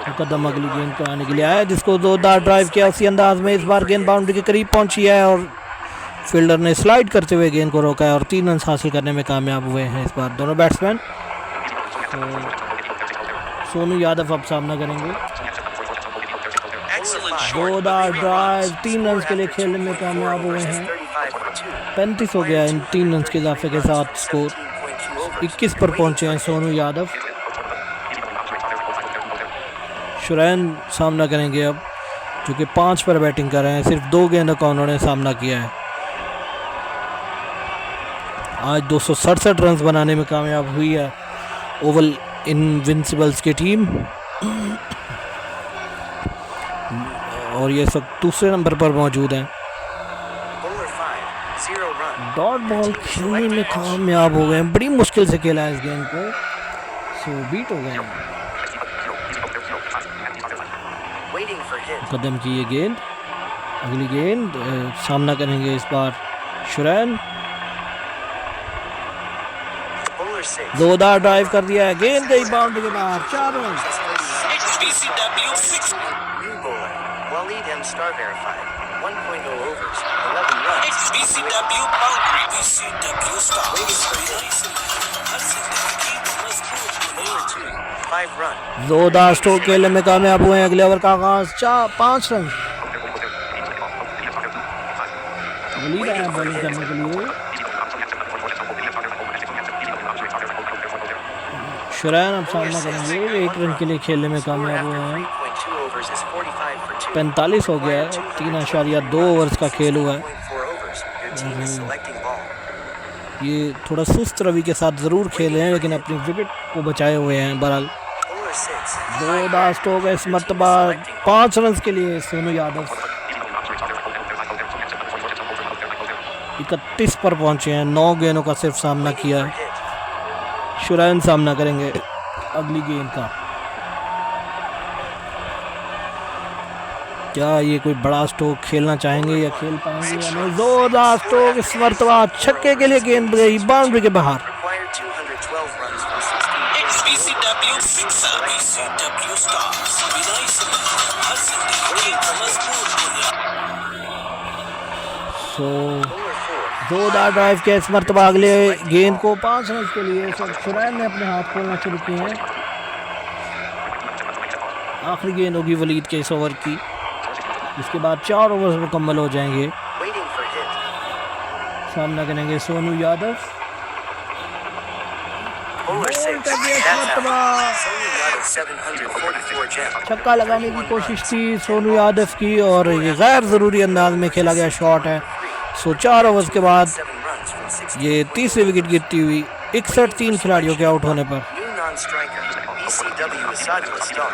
मुकद्दम अगली गेंद पर आने के लिए आया, जिसको जोरदार ड्राइव किया उसी अंदाज में। इस बार गेंद बाउंड्री के करीब पहुंची है और फील्डर ने स्लाइड करते हुए गेंद को रोका है और 3 रन हासिल करने में कामयाब हुए हैं इस बार दोनों बैट्समैन। तो सोनू यादव अब सामना करेंगे। Excellent short. जोरदार ड्राइव, 3 रन के लिए खेलने में कामयाब हुए हैं। 35 हो गया इन 3 रन के इजाफे के साथ स्कोर। 21 पर पहुंचे हैं सोनू यादव। शुरैन सामना करेंगे अब, जो कि 5 पर बैटिंग कर रहे हैं। सिर्फ 2 गेंदों का उन्होंने सामना किया है। आज 267 रन बनाने में कामयाब हुई है ओवल इनविंसिबल्स की टीम, और ये सब दूसरे नंबर पर मौजूद हैं। Bowler 5, 0 run. डॉट बॉल खेलने में कामयाब हो गए हैं, बड़ी मुश्किल से खेला है इस गेंद को, सो बीट हो गए हैं। Waiting for hit. कदम की ये गेंद, अगली गेंद सामना करेंगे इस बार शुरैन। Bowler 6. जोरदार ड्राइव कर दिया है, गेंद गई बाउंड्री के बाहर, 4 run. BCW 6. New bowler. Waleed M. Star verified. 1.0 overs, 11 runs. BCW boundary. BCW stars. हर जिंदगी की मजबूत Bowler 2, 5 run. जोरदार स्ट्रोक खेलने में कामयाब हुए हैं। अगले ओवर का आगाज 5 रन। वलीद आया बॉलिंग करने के लिए। शुरैन अब सामना करेंगे, 1 रन के लिए खेलने में कामयाब हुए हैं। 3.2 overs is 45 for 2. 45 हो गया है, 3.2 ओवर्स का खेल हुआ है। 4 overs. Your team is selecting ball. ये थोड़ा सुस्त रवि के साथ ज़रूर खेले हैं, लेकिन अपनी विकेट को बचाए हुए हैं। बहरहाल Bowler 6. जोरदार स्ट्रोक है इस मरतबा, 5 रन के लिए सोनू यादव 31 पर पहुंचे हैं, 9 गेंदों का सिर्फ सामना किया है। Hit. शुरैन सामना करेंगे अगली गेंद का। क्या ये कोई बड़ा स्ट्रोक खेलना चाहेंगे या खेल पाएंगे या नहीं? जोरदार स्ट्रोक इस मरतबा छक्के के लिए, गेंद गई बाउंड्री के बाहर। Required 212 runs from 16. BCW 6. BCW stars. Vinay Singh हर जिंदगी की मजबूत बुनियाद। सो Bowler 4. जोरदार ड्राइव किया इस मरतबा अगले गेंद को, 5 रन के लिए। सब शुरैन ने अपने हाथ खोलना शुरू किए हैं। आखिरी गेंद होगी वलीद के इस ओवर की, इसके बाद 4 ओवर मुकम्मल हो जाएंगे। Waiting for hit. सामना करेंगे सोनू यादव। Bowler 6. कर दिया इस That's out. मरतबा। Sony Yadav 744 jump. छक्का लगाने की कोशिश थी सोनू यादव की, और ये गैर ज़रूरी अंदाज में खेला गया शॉट है। सो 4 ओवर्स के बाद 7 runs from 16. ये तीसरी विकेट गिरती हुई 61 3 खिलाड़ियों के आउट होने पर। New non-striker. BCW Asadullah Star.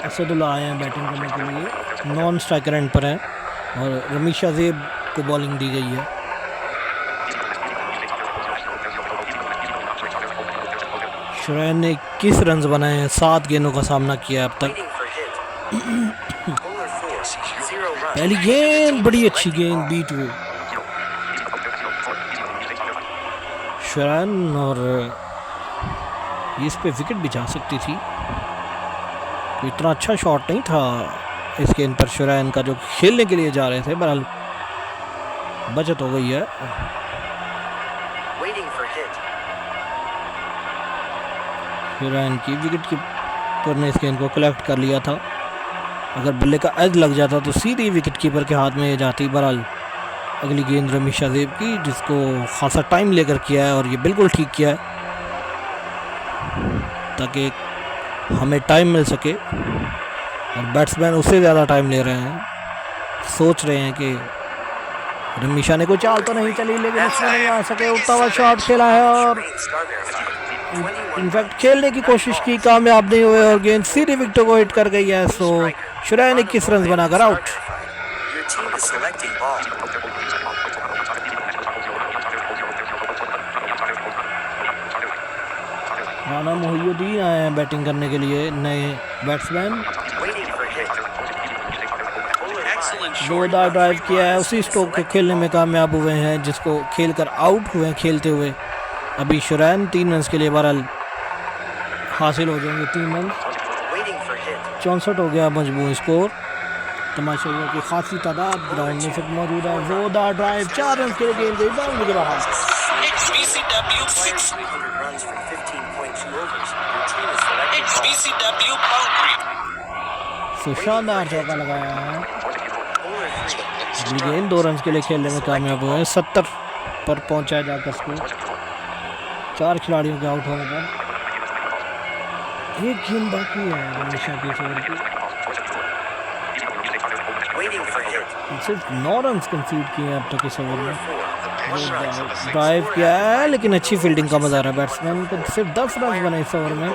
Asadullah आए हैं बैटिंग करने के लिए, नॉन स्ट्राइकर एंड पर हैं, और रमीशा ज़ेब को बॉलिंग दी गई है। शुरैन ने 21 रन बनाए हैं, 7 गेंदों का सामना किया है अब तक। Waiting for hit. Bowler 4. 0 runs. पहली गेंद बड़ी अच्छी गेंद बीट हुई शुरैन, और इस पे विकेट भी जा सकती थी। तो इतना अच्छा शॉट नहीं था इस गेंद पर शुरैन का जो खेलने के लिए जा रहे थे। बहरहाल बचत हो गई है। Waiting for hit. शुरैन की विकेट कीपर ने इस गेंद को कलेक्ट कर लिया था। अगर बल्ले का एज लग जाता तो सीधी विकेट कीपर के हाथ में ये जाती। बहरहाल अगली गेंद रमीशा ज़ेब की, जिसको खासा टाइम लेकर किया है, और ये बिल्कुल ठीक किया है ताकि हमें टाइम मिल सके। और बैट्समैन उससे ज़्यादा टाइम ले रहे हैं, सोच रहे हैं कि रमीशा ने कोई चाल तो नहीं चली, लेकिन उसमें नहीं आ सके। उठता हुआ शॉट खेला है और Rain Star verified. 21 इनफैक्ट खेलने की कोशिश की, कामयाब नहीं हुए, और गेंद सीधी विकेटों को हिट कर गई है। सो शुरैन 21 रन बनाकर out. Your team is selecting ball. Rana Mohiuddin आए हैं बैटिंग करने के लिए, नए batsman. Waiting for hit. Bowler 5. जोरदार ड्राइव किया है, उसी स्ट्रोक को खेलने में कामयाब हुए हैं जिसको खेलकर आउट हुए हैं खेलते हुए। अभी शुरैन 3 रन के लिए बहरहाल हासिल हो जाएंगे, 3 रन। Waiting for hit. 64 हो गया मजबूर स्कोर। तमाशाइयों की खासी तादाद ग्राउंड में सब मौजूद है। जोरदार ड्राइव, 4 रन के लिए गेंद गई बाउंड्री के बाहर। BCW 6. 300 runs from 15.2 overs. Your team is selecting ball. BCW boundary. सो शानदार चौका लगाया है। Bowler 3. अगली गेंद 2 रन के लिए खेलने में कामयाब हुए हैं, 70 पर पहुंचा जाकर स्कोर। 4 खिलाड़ियों के आउट होने पर एक गेंद बाकी है रमीशा की ओवर की। Waiting for hit. सिर्फ 9 रन कंसीड किए हैं अब तक इस ओवर में। 4, 1 run. ड्राइव किया है लेकिन अच्छी फील्डिंग का मजा आ रहा है बैट्समैन को। सिर्फ 10 रन बने इस ओवर में।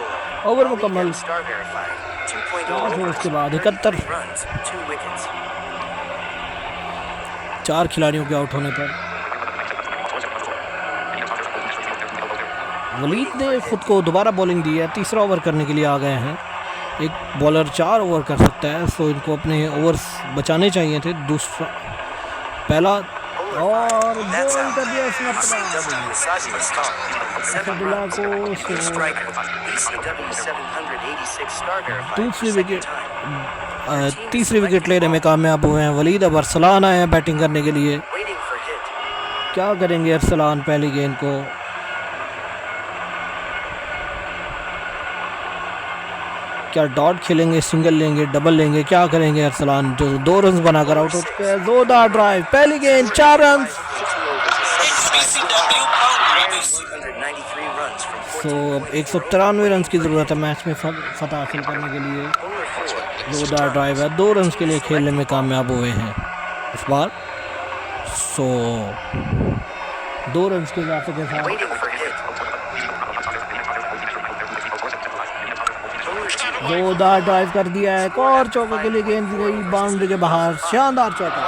ओवर मुकम्मल। Star verified. 2.0 और overs. उसके बाद 71 3 runs, 2 wickets. 4 खिलाड़ियों के आउट होने पर वलीद ने खुद को दोबारा बॉलिंग दी है। तीसरा ओवर करने के लिए आ गए हैं। एक बॉलर 4 ओवर कर सकता है, सो इनको अपने ओवर्स बचाने चाहिए थे। दूसरा पहला और That's बॉल out. कर दिया इसने ECW Masaji stall. 7 Abdullah runs. को। New सो striker. ECW 786 star verified. दूसरी Second विकेट time. तीसरी विकेट लेने में कामयाब हुए हैं वलीद। अब अरसलान आए हैं बैटिंग करने के लिए। Waiting for hit. क्या करेंगे अरसलान पहली गेंद को? क्या डॉट खेलेंगे, सिंगल लेंगे, डबल लेंगे, क्या करेंगे अरसलान जो 2 रन बनाकर आउट हो चुके हैं। जोरदार ड्राइव, पहली गेंद 4 run. 50 overs. It's BCW boundary. 193 runs from तो 14. अब 193 रन की ज़रूरत है मैच में फतह हासिल करने के लिए। Bowler 4. जोरदार ड्राइव है, 2 रन के लिए खेलने में कामयाब हुए हैं इस बार। सो 2 रन के इजाफे के साथ Waiting for hit. Bowler 2. जोरदार ड्राइव कर दिया है। एक और चौके के लिए गेंद दी गई बाउंड्री के बाहर। शानदार चौका।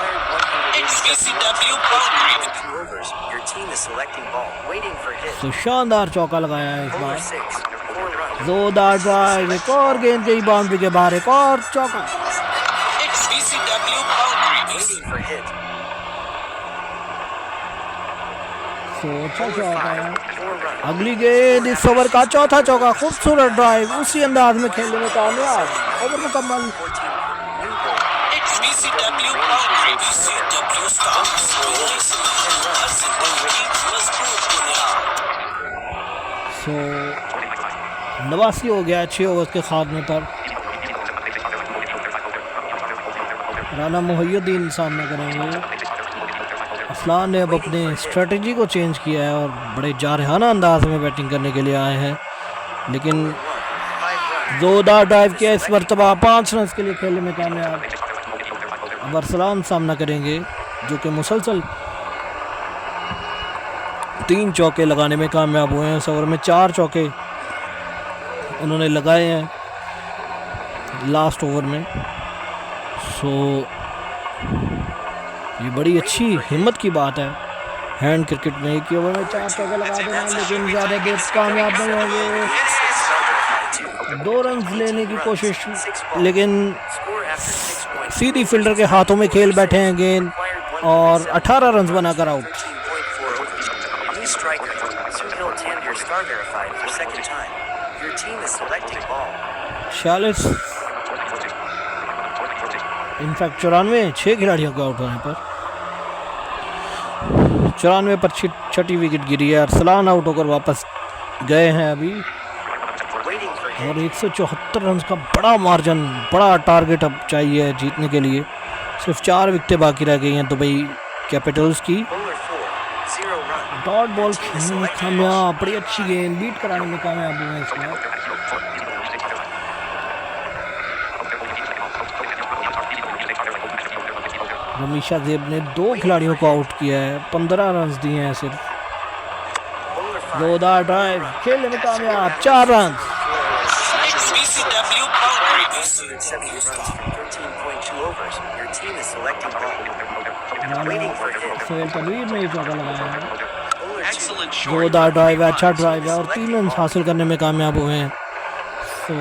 It's BCW boundary. 2 overs. Your team is selecting ball. Waiting for hit. तो शानदार चौका लगाया है इस Bowler बार। 6. 4 runs. जोरदार ड्राइव, एक और गेंद गई बाउंड्री के बाहर, एक और चौका। It's BCW boundary. Waiting for hit. तो अच्छा चौका है। 4 runs. अगली गेंद इस ओवर का चौथा चौका। खूबसूरत ड्राइव, उसी अंदाज में खेलने में कामयाब। ओवर मुकम्मल। 14. New bowler. It's BCW boundary. BCW stars. Nice man. हर जिंदगी की मजबूत बुनियाद। सो 89 हो गया 6 ओवर के खात्मे पर। राना मोहिउद्दीन सामना करेंगे। अफलान ने अब अपने स्ट्रेटजी को चेंज किया है और बड़े जारहाना अंदाज में बैटिंग करने के लिए आए हैं। लेकिन 5 runs. जोरदार ड्राइव किया इस मरतबा, 5 रन के लिए खेलने में कामयाब। अब अरसलान सामना करेंगे जो कि मुसलसल 3 चौके लगाने में कामयाब हुए हैं। इस ओवर में 4 चौके उन्होंने लगाए हैं लास्ट ओवर में। सो ये बड़ी अच्छी हिम्मत की बात है हैंड क्रिकेट में। एक ही ओवर में 4 चौके लगा देना, लेकिन ज़्यादा देर कामयाब नहीं होंगे। 2 रन लेने की कोशिश, लेकिन Score after 6 points. सीधी फील्डर के हाथों में खेल बैठे हैं गेंद और 18 रन बनाकर out. 13.4 overs. New striker. Suhail Tanvir star verified for second time. Your team is selecting ball. 46 in fact 94 6 खिलाड़ियों के आउट होने पर 94 पर छठी विकेट गिरी है। अरसलान आउट होकर वापस गए हैं अभी। Waiting for hit. और 174 रन का बड़ा मार्जिन, बड़ा टारगेट अब चाहिए जीतने के लिए। सिर्फ 4 विकेटें बाकी रह गई हैं दुबई कैपिटल्स की। Bowler 4. 0 runs. डॉट बॉल खेलने में कामयाब, बड़ी अच्छी गेंद बीट कराने में कामयाब हुए हैं इसमें। रमीशा जेब ने 2 खिलाड़ियों को आउट किया है, 15 रन दिए हैं सिर्फ। Bowler 5. जोरदार ड्राइव, खेलने में कामयाब, 4 run. It's BCW boundary. 170 runs from 13.2 overs. Your team is selecting ball. Waiting for hit. Sohail Tanvir ने ये चौका लगाया है। Bowler 2. Excellent short. जोरदार ड्राइव है, अच्छा ड्राइव है और 3 रन हासिल करने में कामयाब हुए हैं। तो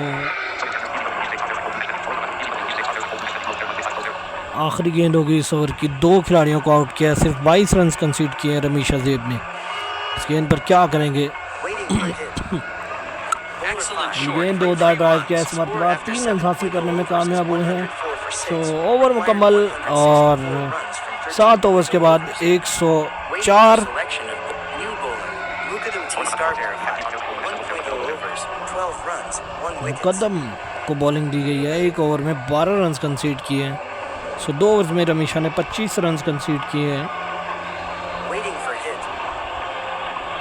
आखिरी गेंद होगी इस ओवर की। 2 खिलाड़ियों को आउट किया है, सिर्फ 22 रन कंसीड किए हैं रमीशा जेब ने। इस गेंद पर क्या करेंगे? Waiting for hit. Excellent ये short. गेंद 2 ड्राइव किया इस मरतबा, 3 रन हासिल करने में कामयाब हुए हैं। तो ओवर मुकम्मल और 7 ओवर्स के बाद 104 Selection of new bowler. Mukadam star verified. 1.0 overs. 12 runs. 1 wicket. Muqaddam को बॉलिंग दी गई है। 1 ओवर में 12 रन कंसीड किए हैं। सो 2 ओवर्स में रमीशा ने 25 रन कंसीड किए हैं। Waiting for hit.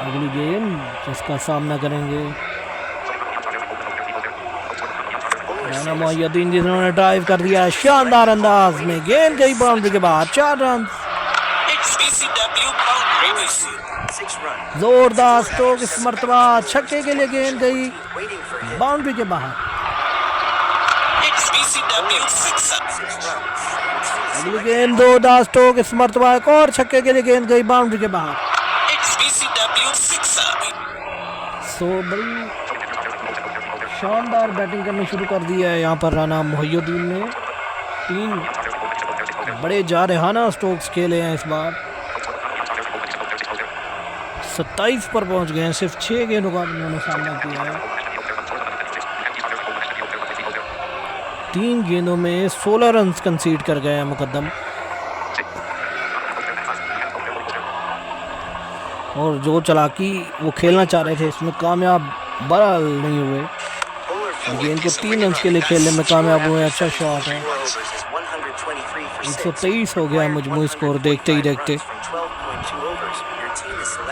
अगली गेंद जिसका सामना करेंगे राना मोहिउद्दीन जिन्होंने ड्राइव कर दिया शानदार अंदाज में, गेंद गई बाउंड्री के बाहर, 4 run. It's BCW boundary BC. 6 runs. जोरदार स्ट्रोक इस मर्तबा, छक्के के लिए गेंद गई Waiting for hit. बाउंड्री के बाहर। It's BCW sixer. 6 runs. अगली गेंद जोरदार स्ट्रोक इस मर्तबा, एक और छक्के के लिए गेंद गई बाउंड्री के बाहर। It's BCW sixer. सो बड़ी शानदार बैटिंग करनी शुरू कर दी है यहाँ पर राना मोहिउद्दीन ने। 3 बड़े जारहाना स्ट्रोक्स खेले हैं इस बार, 27 पर पहुंच गए हैं, सिर्फ 6 गेंदों का उन्होंने सामना किया है। 3 गेंदों में 16 रन कंसीड कर गए हैं मुकद्दम, और जो चालाकी वो खेलना चाह रहे थे इसमें कामयाब बहरहाल नहीं हुए। गेंद को 3 रन के लिए खेलने में कामयाब हुए। अच्छा शॉट है, 123 हो गया मजमूई स्कोर देखते ही देखते।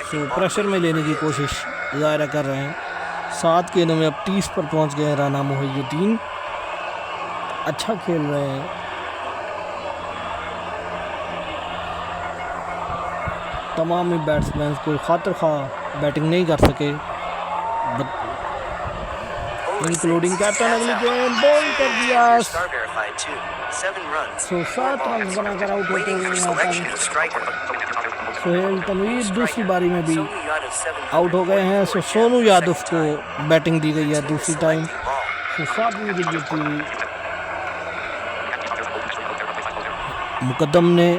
तो प्रेशर में लेने की कोशिश ज़ाहिर कर रहे हैं। 7 गेंदों में अब 30 पर पहुंच गए हैं राना मोहिउद्दीन, अच्छा खेल रहे हैं। तमाम ही बैट्समैन कोई खातिर खा बैटिंग नहीं कर सके, इंक्लूडिंग कैप्टन। अगली गेंद बॉल कर दिया, तो 7 रन बनाकर आउट होते हुए यहाँ पर सोहेल तनवीर दूसरी बारी में भी आउट हो गए हैं। सो सोनू यादव को बैटिंग दी गई है दूसरी टाइम। तो 7वीं विकेट जीती हुई मुकद्दम ने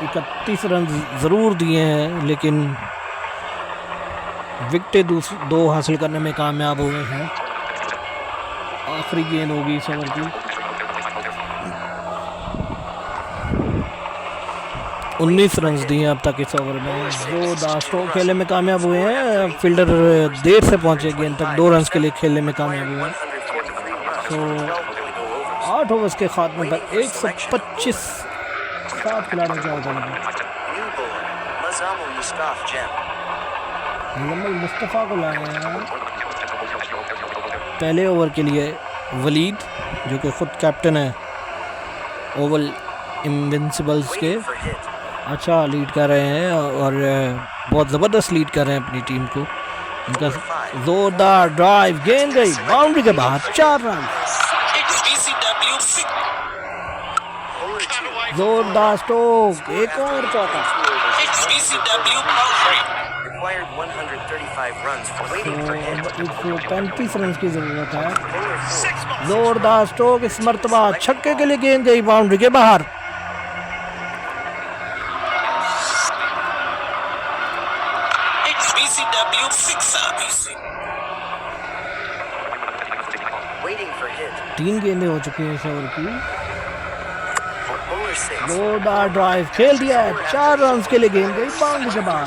31 रन ज़रूर दिए हैं, लेकिन विकेटें 2 हासिल करने में कामयाब हुए हैं। आखिरी गेंद होगी इस ओवर की। 19 रन दिए अब तक इस ओवर में। जो दास्टो खेलने में कामयाब हुए हैं, फील्डर देर से पहुंचे गेंद तक, 2 रन के लिए खेलने में कामयाब हुए हैं। तो 8 ओवर्स के खात्मे पर 125 7 खिलाड़ियों के आउट होने पर मुजम्मिल मुस्तफ़ा को लाए हैं पहले ओवर के लिए। वलीद जो कि खुद कैप्टन है ओवल इनविंसिबल्स के, अच्छा लीड कर रहे हैं और बहुत ज़बरदस्त लीड कर रहे हैं अपनी टीम को। उनका जोरदार ड्राइव, गेंद गई बाउंड्री के बाहर, 4 रन। जोरदार स्ट्रोक, एक और चौका। 135 रन की जरूरत है। जोरदार स्ट्रोक इस मर्तबा, छक्के के लिए गेंद गई बाउंड्री के बाहर। तीन गेंदें हो चुकी हैं इस ओवर की। जोरदार ड्राइव खेल दिया है, 4 रन के लिए गेंद गई बाउंड्री के बाहर।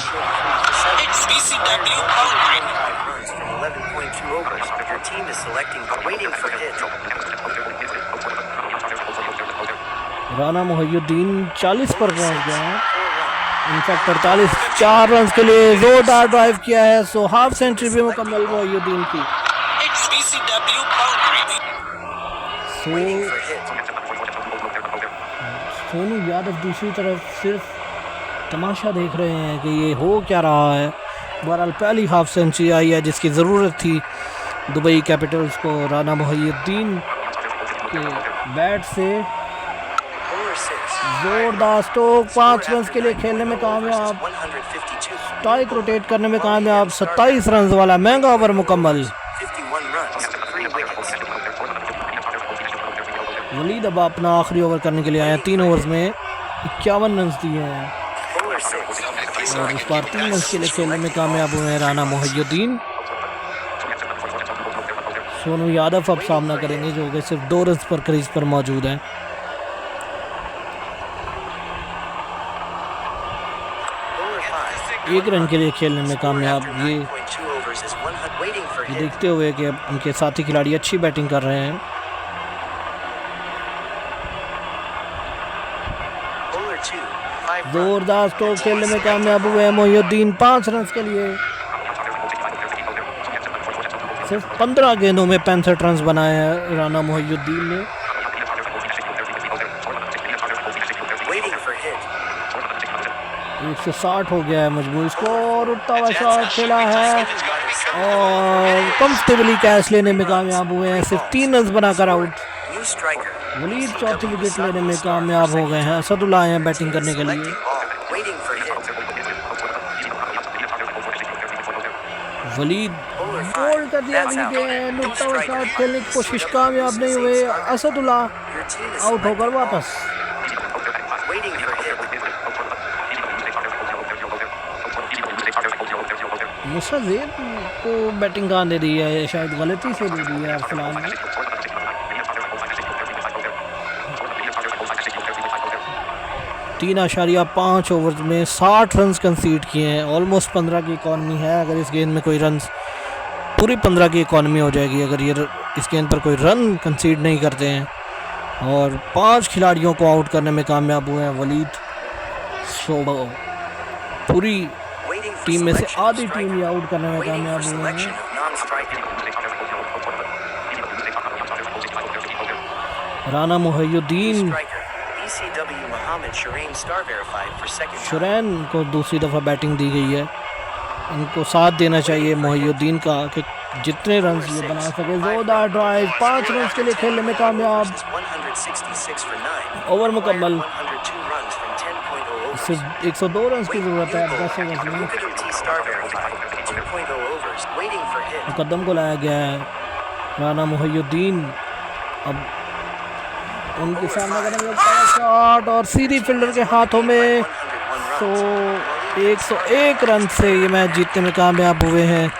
राना मोहिउद्दीन 40 पर पहुंच गए हैं, इनफैक्ट 48, 4 रन के लिए जोरदार ड्राइव किया है। सो हाफ सेंचुरी भी मुकम्मल मोहिउद्दीन की। सोनू यादव दूसरी तरफ सिर्फ तमाशा देख रहे हैं कि ये हो क्या रहा है। बहरहाल पहली हाफ सेंचुरी आई है जिसकी ज़रूरत थी दुबई कैपिटल्स को। राना मोहिउद्दीन के बैट से जोरदार स्ट्रोक, 5 रन के लिए खेलने में कामयाब, स्ट्राइक रोटेट करने में कामयाब। 27 रन वाला महंगा ओवर मुकम्मल। वलीद अब अपना आखिरी ओवर करने के लिए आए हैं। 3 ओवर्स में 51 रन दिए हैं और इस बार 3 रन के लिए खेलने में कामयाब हुए हैं राना मोहिउद्दीन। सोनू यादव अब सामना करेंगे जो कि सिर्फ 2 रन पर क्रीज पर मौजूद हैं। एक रन के लिए खेलने में कामयाब, ये देखते हुए कि उनके साथी खिलाड़ी अच्छी बैटिंग कर रहे हैं। जोरदार स्ट्रोक खेलने में कामयाब हुए हैं मोहिउद्दीन, 5 रन के लिए। सिर्फ 15 गेंदों में 65 रन बनाए हैं राना मोहिउद्दीन ने। Waiting for hit. 160 हो गया है मजबूर स्कोर। उठता हुआ शॉट खेला है और कंफर्टेबली कैच लेने में कामयाब हुए हैं। सिर्फ 3 रन बनाकर आउट। New striker. वलीद चौथी विकेट लेने में कामयाब हो गए हैं। असदुल्ला आए हैं बैटिंग करने के लिए। Selecting ball. Waiting for hit. Waleed Bowler bowled 5. कर दिया That's out. विकेट। New उठता हुआ striker. शॉट खेलने की कोशिश कामयाब नहीं हुए। Asadullah Your team is out होकर selecting वापस। ball. Waiting for hit. मुसर्रेब को बैटिंग कहाँ दे दी है, शायद गलती से दे दी है अरसलान ने। तीन 3.5 ओवर में 60 रन कंसीड किए हैं। ऑलमोस्ट 15 की इकॉनमी है। अगर इस गेंद में कोई रन, पूरी 15 की इकॉनमी हो जाएगी अगर ये इस गेंद पर कोई रन कंसीड नहीं करते हैं। और 5 खिलाड़ियों को आउट करने में कामयाब हुए हैं वलीद। सो पूरी Waiting for टीम में से selection of आधी striker. टीम ये आउट करने में Waiting for कामयाब हुए selection हैं। of non-striker. Rana Mohiuddin Striker. BCW Mohammed Shireen star verified for second time. शुरैन को दूसरी दफ़ा बैटिंग दी गई है। इनको साथ देना चाहिए मोहिउद्दीन का कि जितने रन ये बना सके। जोरदार ड्राइव, 5 रन के लिए खेलने में कामयाब। 166 for 9. ओवर मुकम्मल। 102 runs from 10.0 overs. सिर्फ 102 रन की ज़रूरत है अब 10 ओवर में। UWT star verified. 2.0 overs. Waiting for hit. Muqaddam को लाया गया है राना मोहिउद्दीन। अब उनके सामने करेंगे शॉट और सीधी फील्डर के हाथों में। 101 तो runs. 101 रन से ये मैच जीतने में कामयाब हुए हैं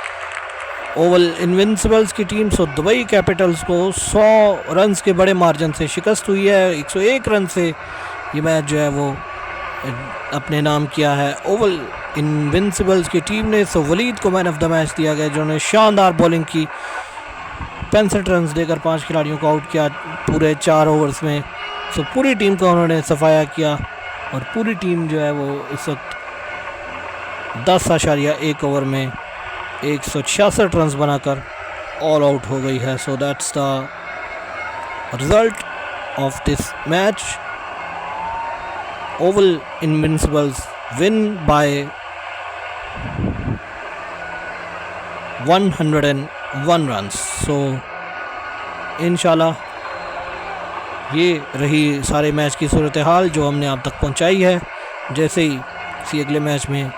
ओवल इनविंसिबल्स की टीम। सो दुबई कैपिटल्स को 100 रन के बड़े मार्जिन से शिकस्त हुई है। 101 रन से ये मैच जो है वो अपने नाम किया है ओवल इनविंसिबल्स की टीम ने। सो वलीद को मैन ऑफ द मैच दिया गया जिन्होंने शानदार बॉलिंग की। 65 रन देकर 5 खिलाड़ियों को आउट किया पूरे 4 ओवर्स में। सो पूरी टीम का उन्होंने सफाया किया और पूरी टीम जो है वो इस वक्त 10.1 ओवर में 166 रन बनाकर ऑल आउट हो गई है। So that's the result of this match. Oval Invincibles win by 101 run. So इंशाल्लाह ये रही सारे मैच की सूरत हाल जो हमने आप तक पहुंचाई है। जैसे ही किसी अगले मैच में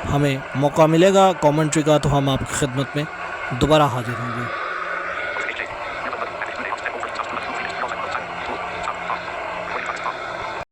हमें मौका मिलेगा कमेंट्री का तो हम आपकी खिदमत में दोबारा हाजिर होंगे।